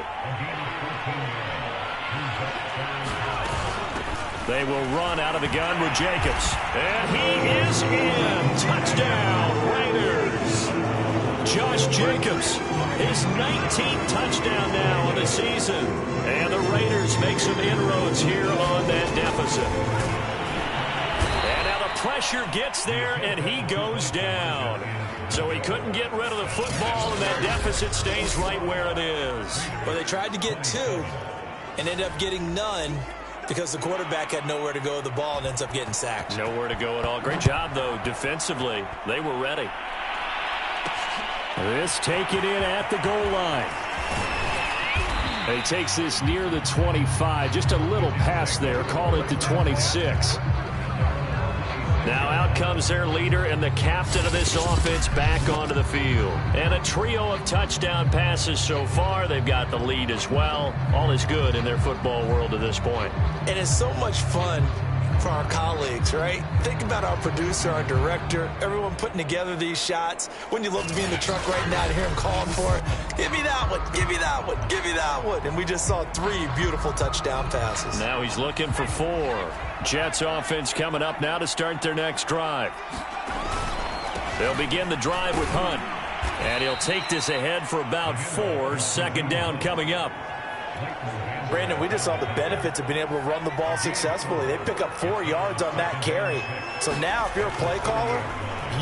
They will run out of the gun with Jacobs. And he is in. Touchdown, Raiders. Josh Jacobs, his 19th touchdown now of the season. And the Raiders make some inroads here on that deficit. And now the pressure gets there, and he goes down. So he couldn't get rid of the football, and that deficit stays right where it is. Well, they tried to get 2 and ended up getting none because the quarterback had nowhere to go with the ball and ends up getting sacked. Nowhere to go at all. Great job, though, defensively. They were ready. This taken in at the goal line. He takes this near the 25. Just a little pass there. Call it the 26. Now out comes their leader and the captain of this offense back onto the field. And a trio of touchdown passes so far. They've got the lead as well. All is good in their football world at this point. And it's so much fun for our colleagues, right? Think about our producer, our director, everyone putting together these shots. Wouldn't you love to be in the truck right now to hear him calling for it? Give me that one, give me that one, give me that one. And we just saw 3 beautiful touchdown passes. Now he's looking for 4. Jets offense coming up now to start their next drive. They'll begin the drive with Hunt. And he'll take this ahead for about 4. Second down coming up. Brandon, we just saw the benefits of being able to run the ball successfully. They pick up 4 yards on that carry. So now if you're a play caller,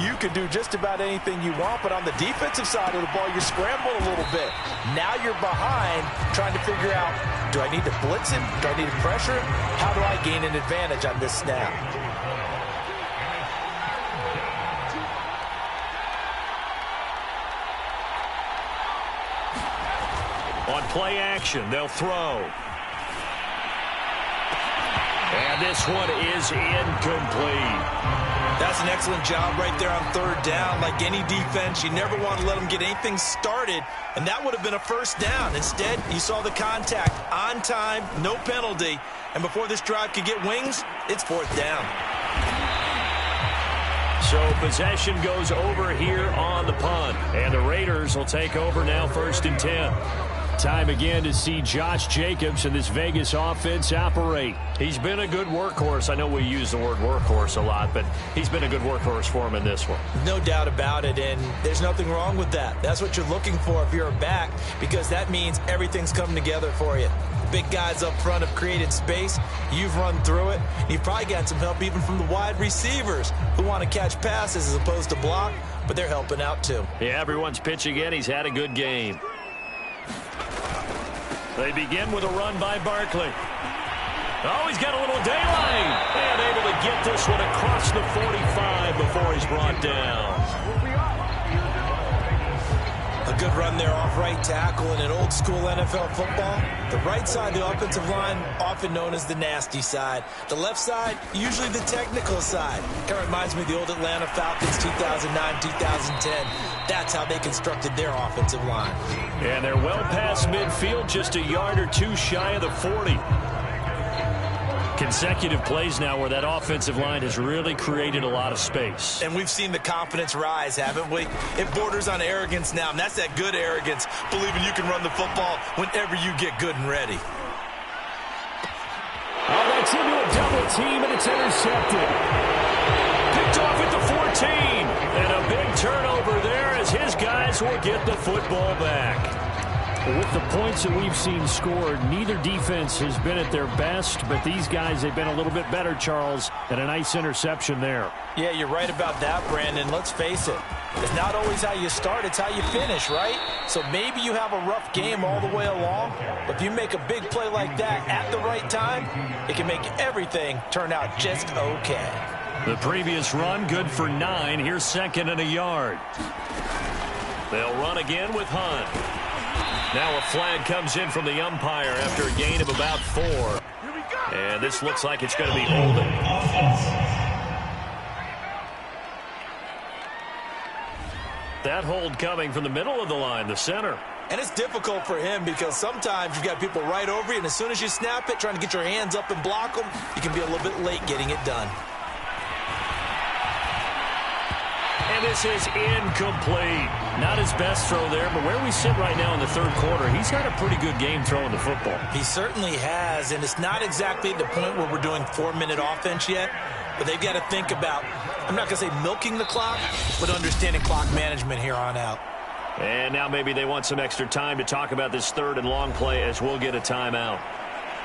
you can do just about anything you want. But on the defensive side of the ball, you're scrambling a little bit. Now you're behind trying to figure out, do I need to blitz him? Do I need to pressure him? How do I gain an advantage on this snap? On play action, they'll throw. And this one is incomplete. That's an excellent job right there on third down. Like any defense, you never want to let them get anything started, and that would have been a first down. Instead, you saw the contact on time, no penalty, and before this drive could get wings, it's fourth down. So possession goes over here on the punt, and the Raiders will take over now, 1st and 10. Time again to see Josh Jacobs and this Vegas offense operate. He's been a good workhorse. I know we use the word workhorse a lot, but he's been a good workhorse for him in this one. No doubt about it, and there's nothing wrong with that. That's what you're looking for if you're a back, because that means everything's coming together for you. Big guys up front have created space. You've run through it. You've probably got some help even from the wide receivers who want to catch passes as opposed to block, but they're helping out too. Yeah, everyone's pitching in. He's had a good game. They begin with a run by Barkley. Oh, he's got a little daylight. And able to get this one across the 45 before he's brought down. A good run there off right tackle in an old school NFL football. The right side, the offensive line, often known as the nasty side. The left side, usually the technical side. Kind of reminds me of the old Atlanta Falcons 2009, 2010. That's how they constructed their offensive line. And they're well past midfield, just a yard or 2 shy of the 40. Consecutive plays now where that offensive line has really created a lot of space. And we've seen the confidence rise, haven't we? It borders on arrogance now, and that's that good arrogance, believing you can run the football whenever you get good and ready. Oh, that's into a double team, and it's intercepted. Picked off at the 14. And a big turnover there as his guys will get the football back. With the points that we've seen scored, neither defense has been at their best, but these guys, they've been a little bit better, Charles, and a nice interception there. Yeah, you're right about that, Brandon. Let's face it. It's not always how you start, it's how you finish, right? So maybe you have a rough game all the way along, but if you make a big play like that at the right time, it can make everything turn out just okay. The previous run, good for 9. Here's second and a yard. They'll run again with Hunt. Now a flag comes in from the umpire after a gain of about 4. And this looks like it's going to be holding. That hold coming from the middle of the line, the center. And it's difficult for him because sometimes you've got people right over you, and as soon as you snap it, trying to get your hands up and block them, you can be a little bit late getting it done. And this is incomplete. Not his best throw there, but where we sit right now in the third quarter, he's had a pretty good game throwing the football. He certainly has, and it's not exactly the point where we're doing 4-minute offense yet, but they've got to think about, I'm not going to say milking the clock, but understanding clock management here on out. And now maybe they want some extra time to talk about this third and long play as we'll get a timeout.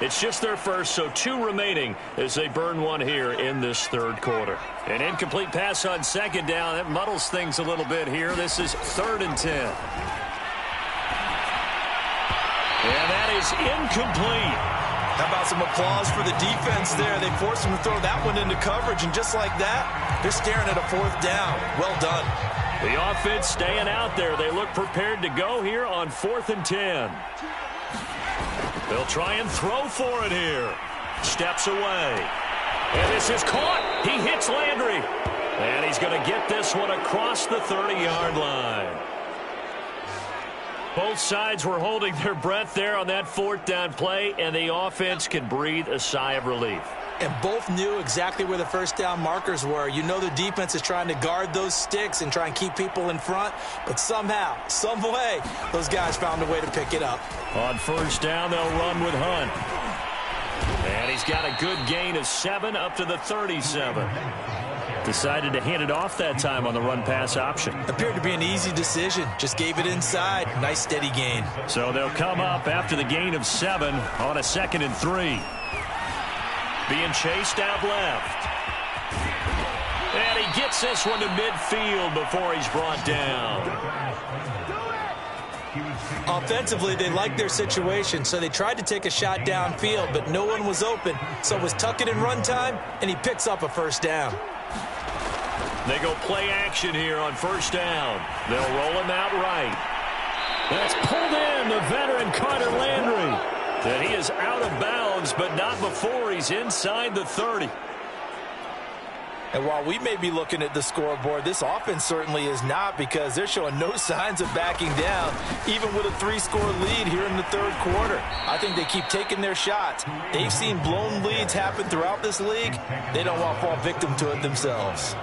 It's just their first, so 2 remaining as they burn one here in this third quarter. An incomplete pass on second down. That muddles things a little bit here. This is 3rd and 10. And that is incomplete. How about some applause for the defense there? They forced him to throw that one into coverage, and just like that, they're staring at a 4th down. Well done. The offense staying out there. They look prepared to go here on 4th and 10. They'll try and throw for it here. Steps away. And this is caught. He hits Landry. And he's going to get this one across the 30-yard line. Both sides were holding their breath there on that 4th down play, and the offense can breathe a sigh of relief. And both knew exactly where the first down markers were. You know the defense is trying to guard those sticks and try and keep people in front, but somehow, some way, those guys found a way to pick it up. On first down, they'll run with Hunt. And he's got a good gain of 7 up to the 37. Decided to hand it off that time on the run-pass option. Appeared to be an easy decision. Just gave it inside. Nice, steady gain. So they'll come up after the gain of 7 on a 2nd and 3. Being chased out left. And he gets this one to midfield before he's brought down. Offensively, they liked their situation, so they tried to take a shot downfield, but no one was open. So it was tuck it in run time, and he picks up a first down. They go play action here on first down. They'll roll him out right. That's pulled in, the veteran Carter Landry. And he is out of bounds, but not before he's inside the 30. And while we may be looking at the scoreboard, this offense certainly is not, because they're showing no signs of backing down, even with a 3-score lead here in the third quarter. I think they keep taking their shots. They've seen blown leads happen throughout this league. They don't want to fall victim to it themselves.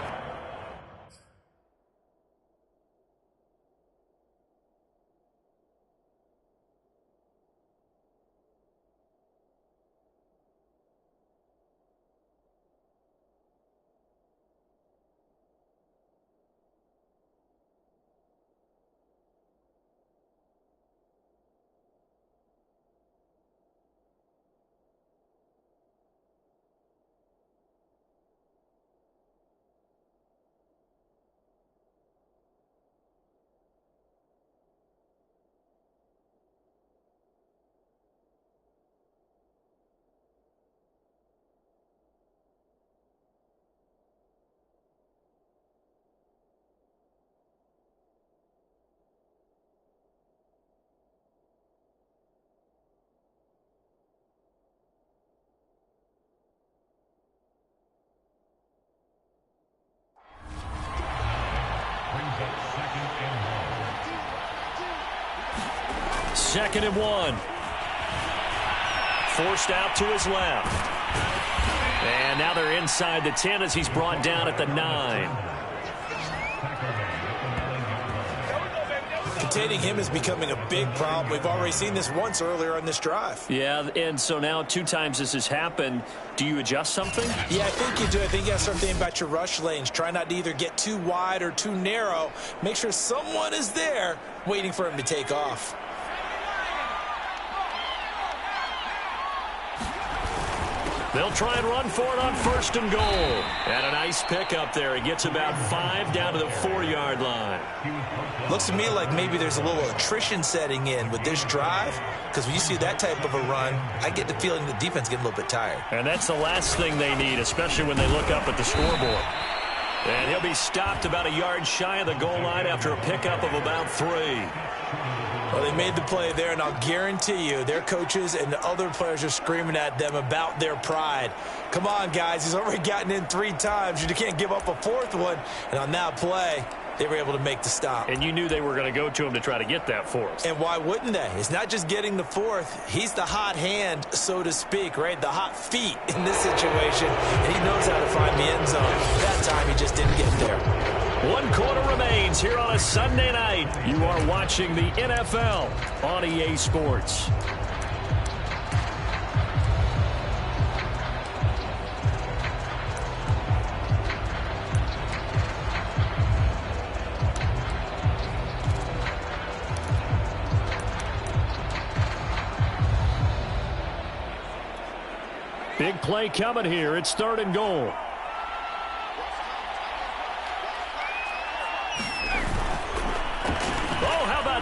Second and 1. Forced out to his left. And now they're inside the 10 as he's brought down at the 9. Containing him is becoming a big problem. We've already seen this once earlier on this drive. Yeah, and so now 2 times this has happened. Do you adjust something? Yeah, I think you do. I think you have to start thinking about your rush lanes. Try not to either get too wide or too narrow. Make sure someone is there waiting for him to take off. They'll try and run for it on 1st and goal. And a nice pickup there. He gets about 5 down to the 4-yard line. Looks to me like maybe there's a little attrition setting in with this drive, because when you see that type of a run, I get the feeling the defense getting a little bit tired. And that's the last thing they need, especially when they look up at the scoreboard. And he'll be stopped about a yard shy of the goal line after a pickup of about 3. Well, they made the play there, and I'll guarantee you their coaches and the other players are screaming at them about their pride. Come on, guys. He's already gotten in 3 times. You can't give up a 4th one. And on that play, they were able to make the stop. And you knew they were going to go to him to try to get that 4th. And why wouldn't they? It's not just getting the 4th. He's the hot hand, so to speak, right? The hot feet in this situation. And he knows how to find the end zone. That time, he just didn't get there. 1 quarter remains here on a Sunday night. You are watching the NFL on EA Sports. Big play coming here. It's 3rd and goal.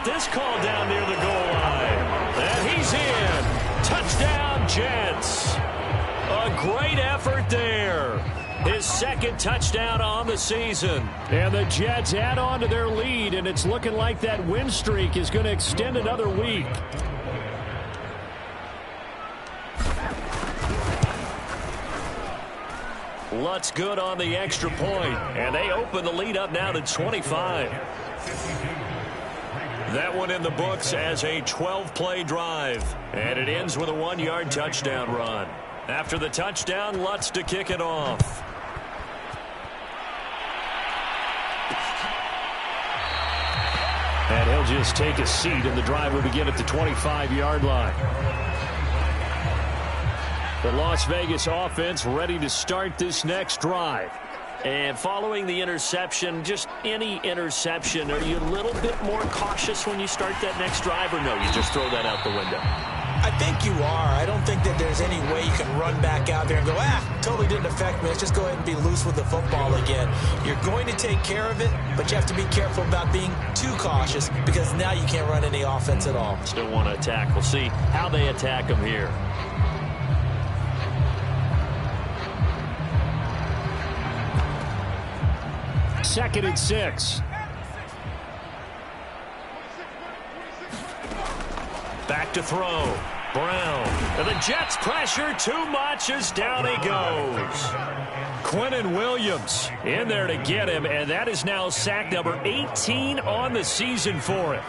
This call down near the goal line. And he's in. Touchdown, Jets. A great effort there. His 2nd touchdown on the season. And the Jets add on to their lead, and it's looking like that win streak is going to extend another week. Lutz good on the extra point. And they open the lead up now to 25. That one in the books as a 12-play drive. And it ends with a 1-yard touchdown run. After the touchdown, Lutz to kick it off. And he'll just take a seat, and the drive will begin at the 25-yard line. The Las Vegas offense ready to start this next drive. And following the interception, just any interception, are you a little bit more cautious when you start that next drive, or no, you just throw that out the window? I think you are. I don't think that there's any way you can run back out there and go, totally didn't affect me. Let's just go ahead and be loose with the football again. You're going to take care of it, but you have to be careful about being too cautious, because now you can't run any offense at all. Still want to attack. We'll see how they attack them here. Second and 6. Back to throw. Brown. And the Jets pressure too much as down he goes. Quinnen Williams in there to get him, and that is now sack number 18 on the season for him.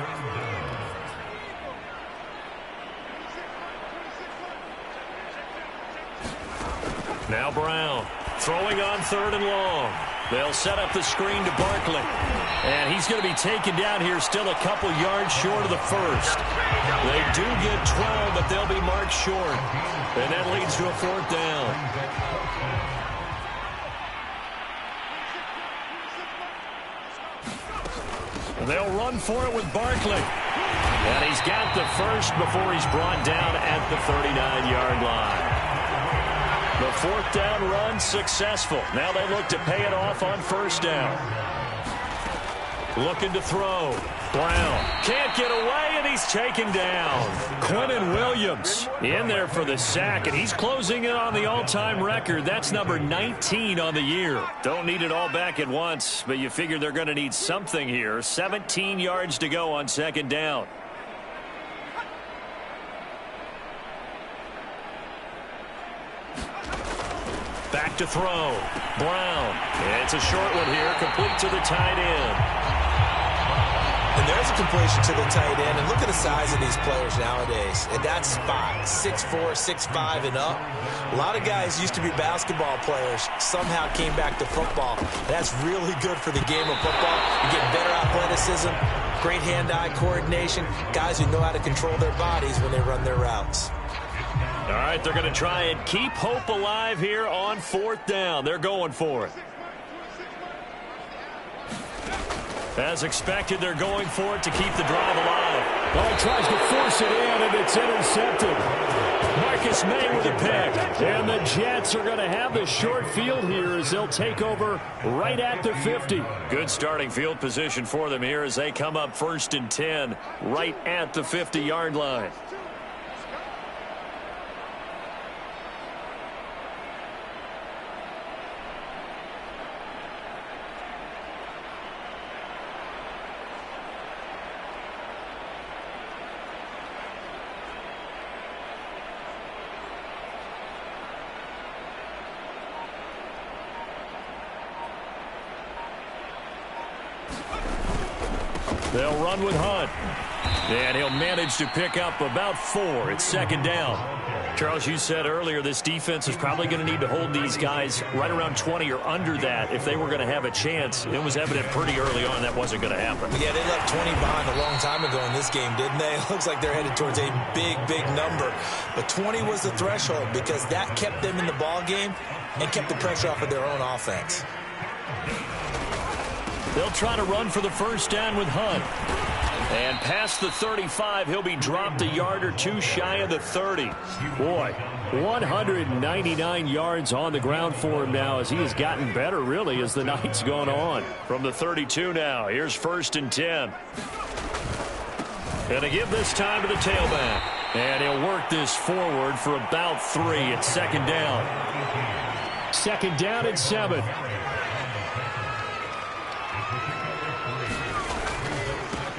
Now Brown throwing on 3rd and long. They'll set up the screen to Barkley. And he's going to be taken down here still a couple yards short of the 1st. They do get 12, but they'll be marked short. And that leads to a 4th down. And they'll run for it with Barkley. And he's got the 1st before he's brought down at the 39-yard line. The 4th down run successful. Now they look to pay it off on 1st down. Looking to throw. Brown can't get away, and he's taken down. Quinnen Williams in there for the sack, and he's closing in on the all-time record. That's number 19 on the year. Don't need it all back at once, but you figure they're going to need something here. 17 yards to go on 2nd down. Back to throw. Brown. And it's a short one here, complete to the tight end. And there's a completion to the tight end. And look at the size of these players nowadays. At that spot, 6'4", 6'5", and up. A lot of guys used to be basketball players, somehow came back to football. That's really good for the game of football. You get better athleticism, great hand-eye coordination, guys who know how to control their bodies when they run their routes. All right, they're going to try and keep hope alive here on 4th down. They're going for it. As expected, they're going for it to keep the drive alive. Well, he tries to force it in, and it's intercepted. Marcus May with a pick. And the Jets are going to have the short field here as they'll take over right at the 50. Good starting field position for them here as they come up 1st and 10 right at the 50-yard line. They'll run with Hunt. And he'll manage to pick up about 4. It's 2nd down. Charles, you said earlier this defense is probably going to need to hold these guys right around 20 or under that if they were going to have a chance. It was evident pretty early on that wasn't going to happen. Yeah, they left 20 behind a long time ago in this game, didn't they? It looks like they're headed towards a big, big number. But 20 was the threshold because that kept them in the ball game and kept the pressure off of their own offense. They'll try to run for the 1st down with Hunt. And past the 35, he'll be dropped a yard or 2 shy of the 30. Boy, 199 yards on the ground for him now as he has gotten better, really, as the night's gone on. From the 32 now, here's 1st and 10. Going to give this time to the tailback. And he'll work this forward for about 3. It's 2nd down. 2nd down and 7.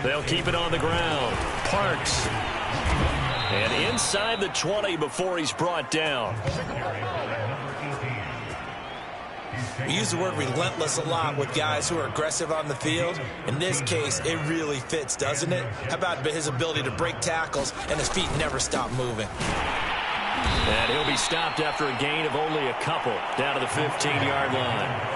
They'll keep it on the ground. Parks. And inside the 20 before he's brought down. We use the word relentless a lot with guys who are aggressive on the field. In this case, it really fits, doesn't it? How about his ability to break tackles and his feet never stop moving? And he'll be stopped after a gain of only a couple down to the 15-yard line.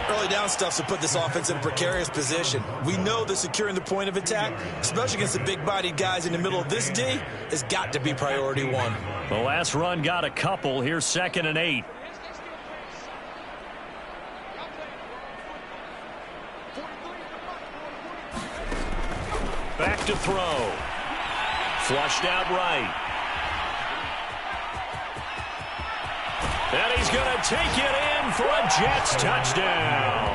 Early down stuff to put this offense in a precarious position. We know that securing the point of attack, especially against the big-bodied guys in the middle of this D, has got to be priority 1. The last run got a couple. Here's 2nd and 8. Back to throw. Flushed out right. And he's going to take it in for a Jets touchdown.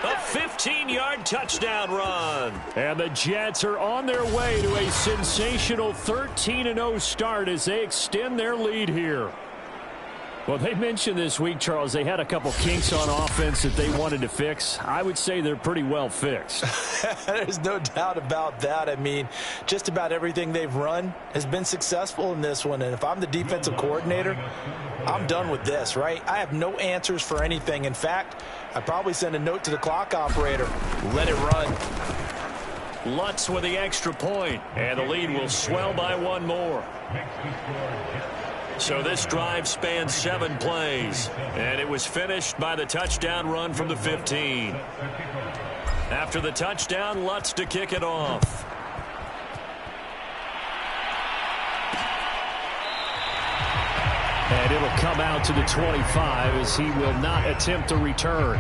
A 15-yard touchdown run. And the Jets are on their way to a sensational 13-0 start as they extend their lead here. Well, they mentioned this week, Charles, they had a couple kinks on offense that they wanted to fix. I would say they're pretty well fixed. There's no doubt about that. I mean, just about everything they've run has been successful in this one. And if I'm the defensive coordinator, I'm done with this, right? I have no answers for anything. In fact, I'd probably send a note to the clock operator. Let it run. Lutz with the extra point, and the lead will swell by 1 more. So this drive spans 7 plays, and it was finished by the touchdown run from the 15. After the touchdown, Lutz to kick it off. And it'll come out to the 25 as he will not attempt a return.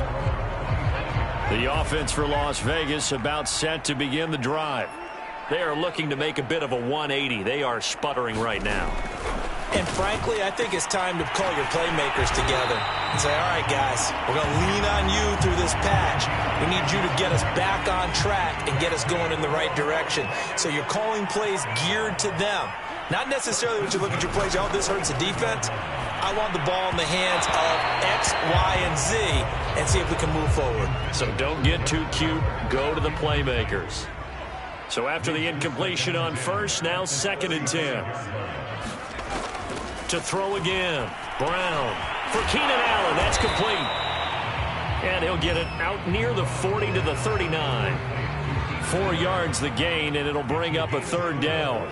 The offense for Las Vegas about set to begin the drive. They are looking to make a bit of a 180. They are sputtering right now. And frankly, I think it's time to call your playmakers together and say, all right, guys, we're going to lean on you through this patch. We need you to get us back on track and get us going in the right direction. So you're calling plays geared to them. Not necessarily when you look at your plays, oh, this hurts the defense. I want the ball in the hands of X, Y, and Z and see if we can move forward. So don't get too cute. Go to the playmakers. So after the incompletion on first, now 2nd and 10. To throw again. Brown for Keenan Allen. That's complete. And he'll get it out near the 40 to the 39. 4 yards the gain, and it'll bring up a 3rd down.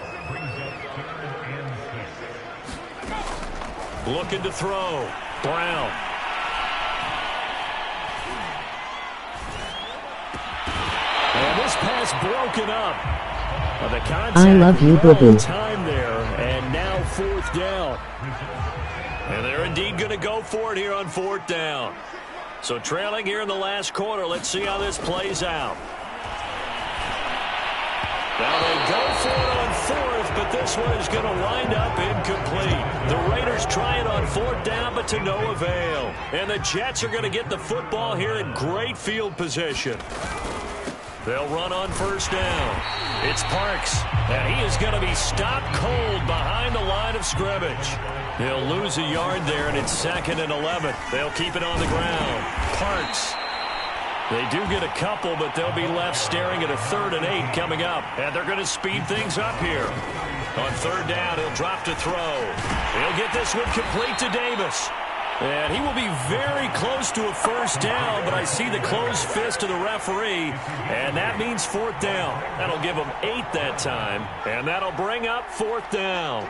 Looking to throw. Brown. And this pass broken up. The contact I love you, boo-boo. Time there, and now 4th down. And they're indeed going to go for it here on 4th down. So trailing here in the last quarter. Let's see how this plays out. Now they go for it on 4th, but this one is going to wind up incomplete. The Raiders try it on 4th down, but to no avail. And the Jets are going to get the football here in great field position. They'll run on 1st down. It's Parks, and he is going to be stopped cold behind the line of scrimmage. He'll lose a yard there, and it's 2nd and 11. They'll keep it on the ground. Parks. They do get a couple, but they'll be left staring at a 3rd and 8 coming up. And they're going to speed things up here. On 3rd down, he'll drop to throw. He'll get this one complete to Davis. And he will be very close to a 1st down, but I see the closed fist of the referee, and that means 4th down. That'll give him 8 that time, and that'll bring up 4th down.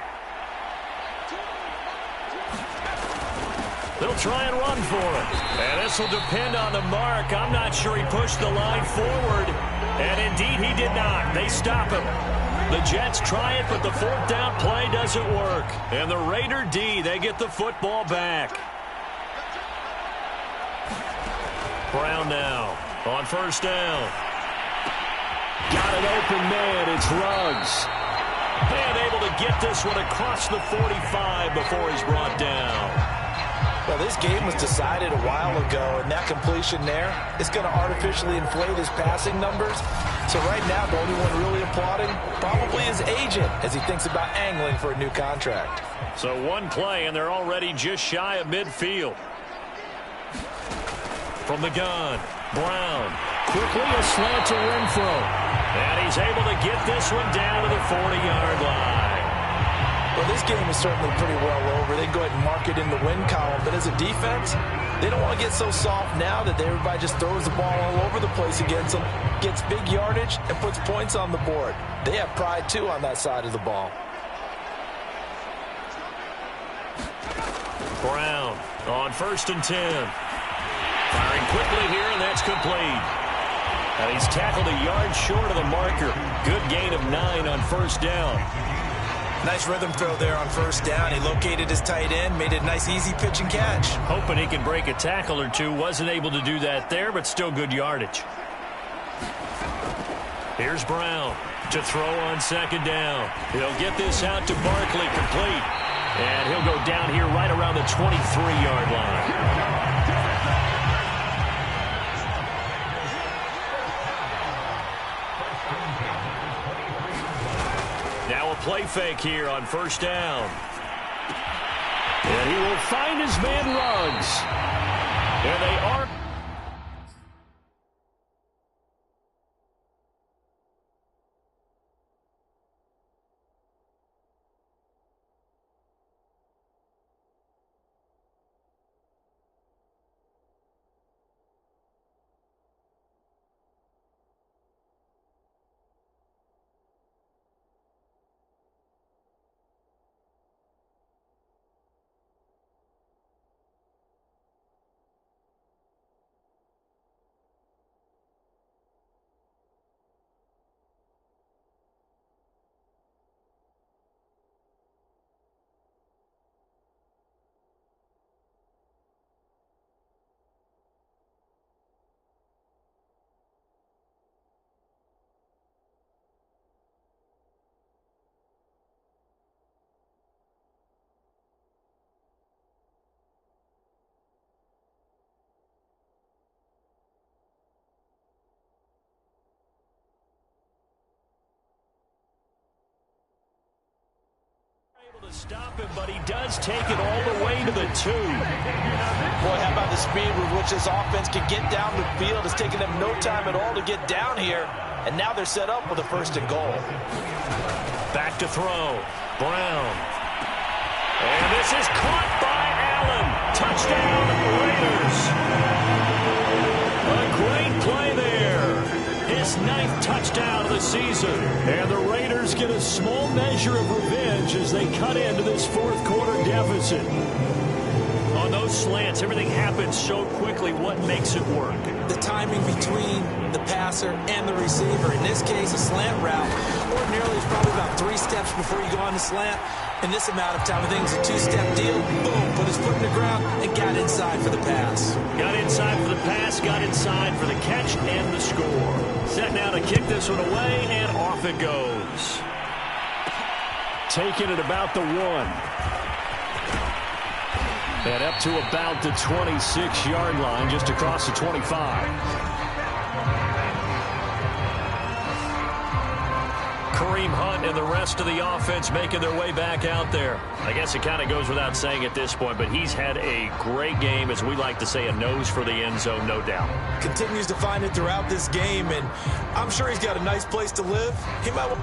They'll try and run for it. And this will depend on the mark. I'm not sure he pushed the line forward. And indeed, he did not. They stop him. The Jets try it, but the 4th down play doesn't work. And the Raider D, they get the football back. Brown now on 1st down. Got an open man. It's Ruggs. And able to get this one across the 45 before he's brought down. Well, this game was decided a while ago, and that completion there is going to artificially inflate his passing numbers. So right now, the only one really applauding probably his agent as he thinks about angling for a new contract. So one play, and they're already just shy of midfield. From the gun, Brown. Quickly a slant to Renfro. And he's able to get this one down to the 40-yard line. Well, this game is certainly pretty well over. They can go ahead and mark it in the win column. But as a defense, they don't want to get so soft now that everybody just throws the ball all over the place against them, gets big yardage, and puts points on the board. They have pride, too, on that side of the ball. Brown on 1st and 10. Firing quickly here, and that's complete. And he's tackled a yard short of the marker. Good gain of 9 on 1st down. Nice rhythm throw there on 1st down. He located his tight end, made it a nice, easy pitch and catch. Hoping he can break a tackle or two. Wasn't able to do that there, but still good yardage. Here's Brown to throw on 2nd down. He'll get this out to Barkley, complete. And he'll go down here right around the 23-yard line. Now a play fake here on 1st down. And he will find his man Ruggs. And they are... to stop him, but he does take it all the way to the 2. Boy, how about the speed with which this offense can get down the field? It's taken them no time at all to get down here, and now they're set up with a 1st and goal. Back to throw. Brown. And this is caught by Allen. Touchdown, Raiders. A great play there. His 9th touchdown of the season. And the Raiders get a small measure of revenge as they cut into this 4th quarter deficit. On those slants, everything happens so quickly. What makes it work? The timing between the passer and the receiver. In this case, a slant route. Ordinarily, it's probably about 3 steps before you go on the slant. In this amount of time, I think it's a 2-step deal. Boom, put his foot in the ground and got inside for the pass. Got inside for the pass, got inside for the catch and the score. Set now to kick this one away, and off it goes. taken at about the 1. And up to about the 26-yard line, just across the 25. Kareem Hunt and the rest of the offense making their way back out there. I guess it kind of goes without saying at this point, but he's had a great game, as we like to say, a nose for the end zone, no doubt. Continues to find it throughout this game, and I'm sure he's got a nice place to live. He might...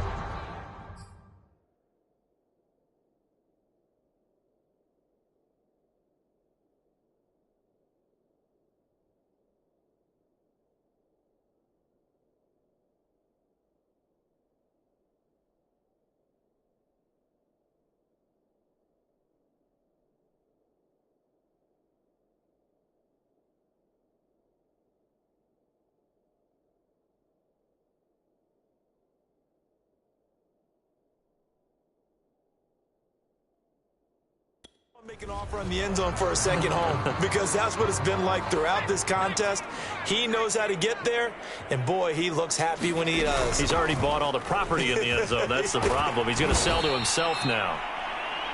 make an offer on the end zone for a second home, because that's what it's been like throughout this contest. He knows how to get there, and boy, he looks happy when he does. He's already bought all the property in the end zone. That's the problem. He's going to sell to himself now.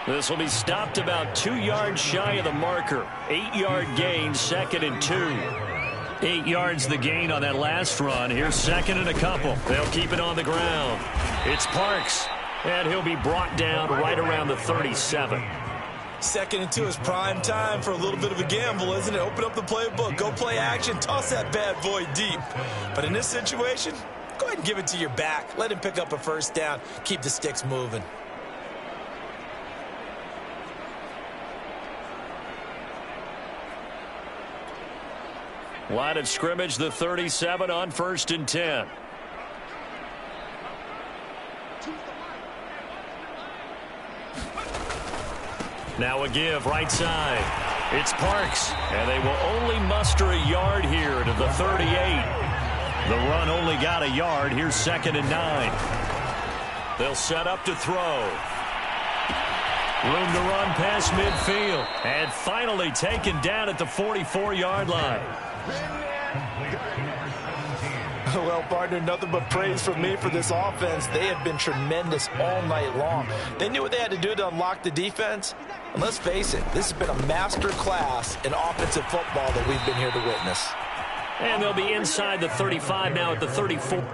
This will be stopped about 2 yards shy of the marker. 8-yard gain, 2nd and 2. 8 yards the gain on that last run. Here's 2nd and a couple. They'll keep it on the ground. It's Parks, and he'll be brought down right around the 37. 2nd and 2 is prime time for a little bit of a gamble, isn't it? Open up the playbook, go play action, toss that bad boy deep. But in this situation, go ahead and give it to your back. Let him pick up a first down. Keep the sticks moving. Line of scrimmage, the 37 on 1st and 10. Now a give, right side. It's Parks, and they will only muster a yard here to the 38. The run only got a yard. Here's 2nd and 9. They'll set up to throw. Room to run past midfield. And finally taken down at the 44-yard line. Well, partner, nothing but praise from me for this offense. They have been tremendous all night long. They knew what they had to do to unlock the defense. And let's face it, this has been a master class in offensive football that we've been here to witness. And they'll be inside the 35 now at the 34.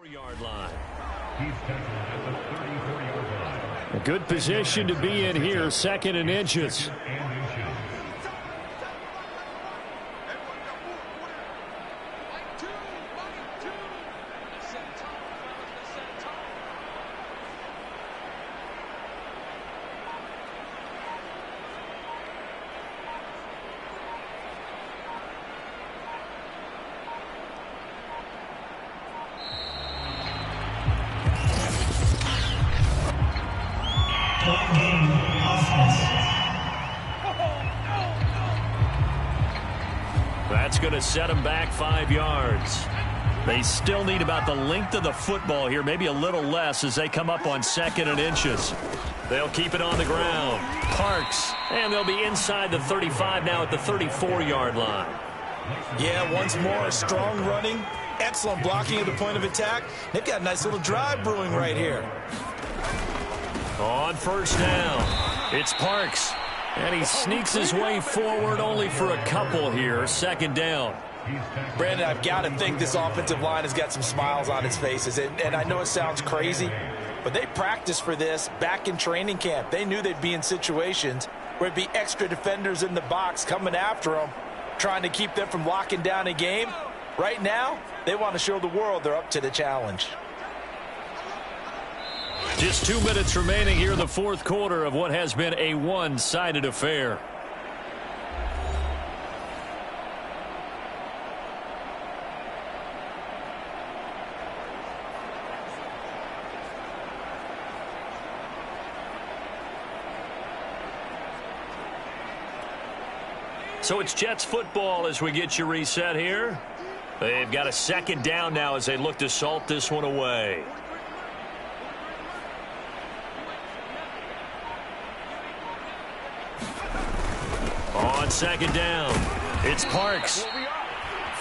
4-yard line. A good position to be in here, 2nd and inches. That's going to set them back 5 yards. They still need about the length of the football here, maybe a little less as they come up on 2nd and inches. They'll keep it on the ground. Parks, and they'll be inside the 35 now at the 34-yard line. Yeah, once more, strong running, excellent blocking at the point of attack. They've got a nice little drive brewing right here. On 1st down, it's Parks. And he sneaks his way forward only for a couple here. 2nd down. Brandon, I've got to think this offensive line has got some smiles on its faces. And I know it sounds crazy, but they practiced for this back in training camp. They knew they'd be in situations where it'd be extra defenders in the box coming after them, trying to keep them from locking down a game. Right now, they want to show the world they're up to the challenge. Just 2 minutes remaining here in the 4th quarter of what has been a one-sided affair. So it's Jets football as we get you reset here. They've got a 2nd down now as they look to salt this one away. On 2nd down, it's Parks.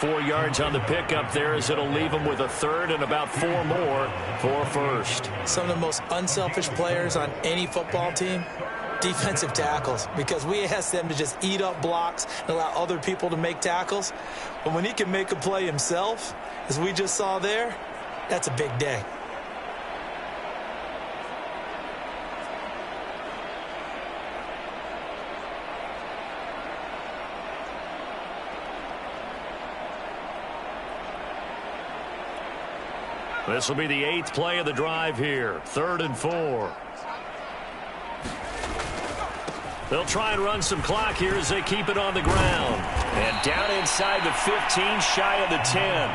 4 yards on the pickup there as it'll leave them with a 3rd and about 4 more for 1st. Some of the most unselfish players on any football team, defensive tackles, because we ask them to just eat up blocks and allow other people to make tackles. But when he can make a play himself, as we just saw there, that's a big day. This will be the 8th play of the drive here. 3rd and 4. They'll try and run some clock here as they keep it on the ground. And down inside the 15, shy of the 10.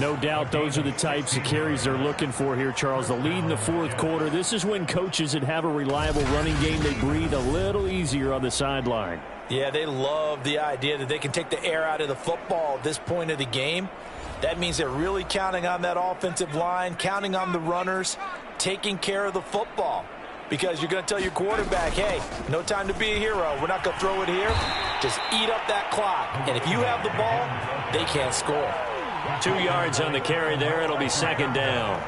No doubt those are the types of carries they're looking for here, Charles. The lead in the 4th quarter. This is when coaches that have a reliable running game, they breathe a little easier on the sideline. Yeah, they love the idea that they can take the air out of the football at this point of the game. That means they're really counting on that offensive line, counting on the runners, taking care of the football. Because you're going to tell your quarterback, hey, no time to be a hero. We're not going to throw it here. Just eat up that clock. And if you have the ball, they can't score. 2 yards on the carry there. It'll be 2nd down.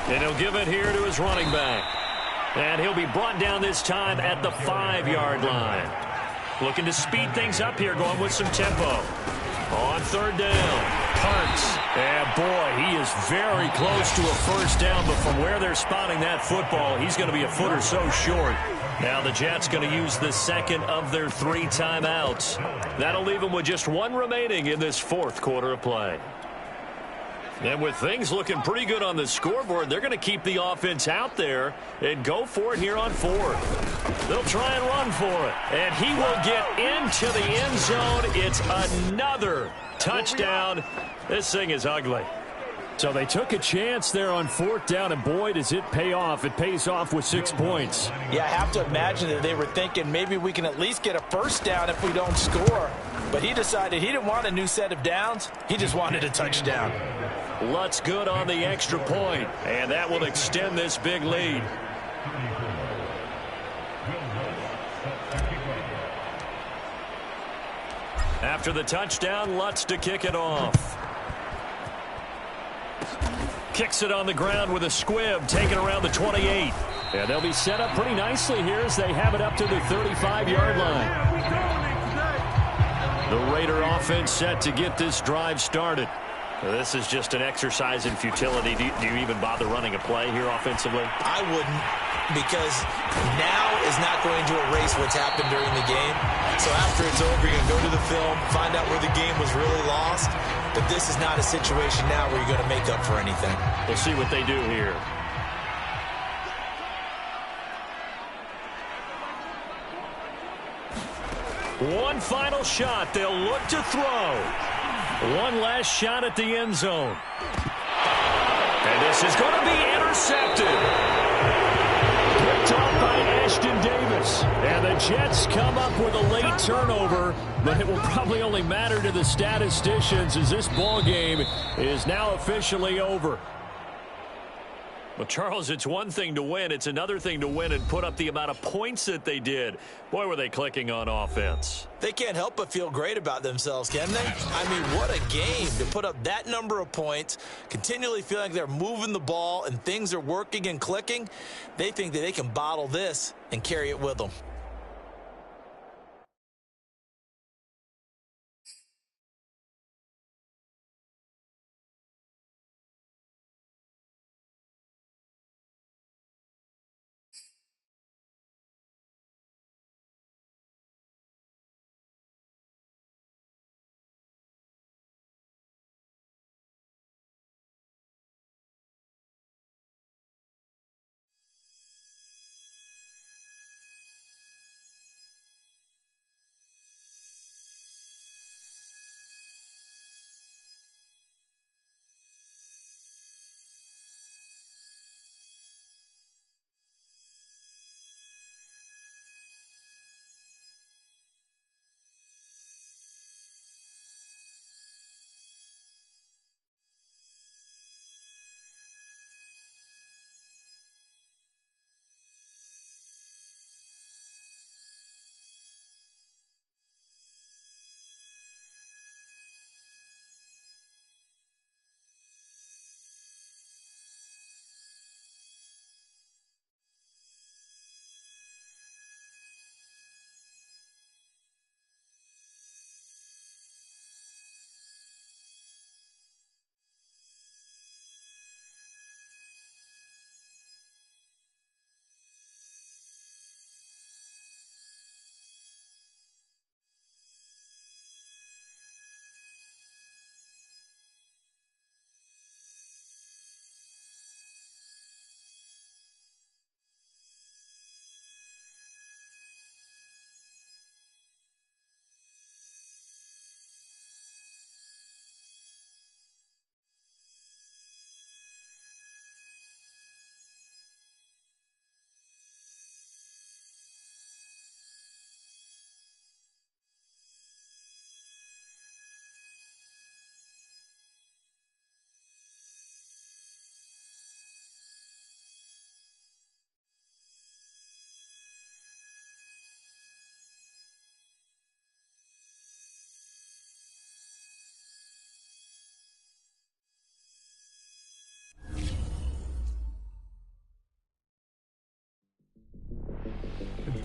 And he'll give it here to his running back. And he'll be brought down this time at the 5-yard line. Looking to speed things up here, going with some tempo. On 3rd down, Parks. And boy, he is very close to a 1st down, but from where they're spotting that football, he's going to be a foot or so short. Now the Jets going to use the 2nd of their 3 timeouts. That'll leave them with just 1 remaining in this 4th quarter of play. And with things looking pretty good on the scoreboard, they're going to keep the offense out there and go for it here on 4th. They'll try and run for it. And he will get into the end zone. It's another touchdown. This thing is ugly. So they took a chance there on 4th down, and boy, does it pay off. It pays off with 6 points. Yeah, I have to imagine that they were thinking maybe we can at least get a 1st down if we don't score. But he decided he didn't want a new set of downs. He just wanted a touchdown. Lutz good on the extra point, and that will extend this big lead. After the touchdown, Lutz to kick it off. Kicks it on the ground with a squib, taken around the 28. Yeah, they'll be set up pretty nicely here as they have it up to the 35-yard line. The Raider offense set to get this drive started. This is just an exercise in futility. Do you even bother running a play here offensively? I wouldn't, because now is not going to erase what's happened during the game. So after it's over, you're going to go to the film, find out where the game was really lost. But this is not a situation now where you're going to make up for anything. We'll see what they do here. One final shot. They'll look to throw. One last shot at the end zone. And this is going to be intercepted. Picked off by Ashton Davis. And the Jets come up with a late turnover, but it will probably only matter to the statisticians as this ball game is now officially over. Well, Charles, it's one thing to win. It's another thing to win and put up the amount of points that they did. Boy, were they clicking on offense. They can't help but feel great about themselves, can they? I mean, what a game to put up that number of points, continually feeling like they're moving the ball and things are working and clicking. They think that they can bottle this and carry it with them.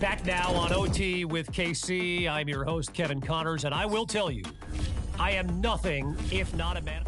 Back now on OT with KC. I'm your host, Kevin Connors, and I will tell you, I am nothing if not a man.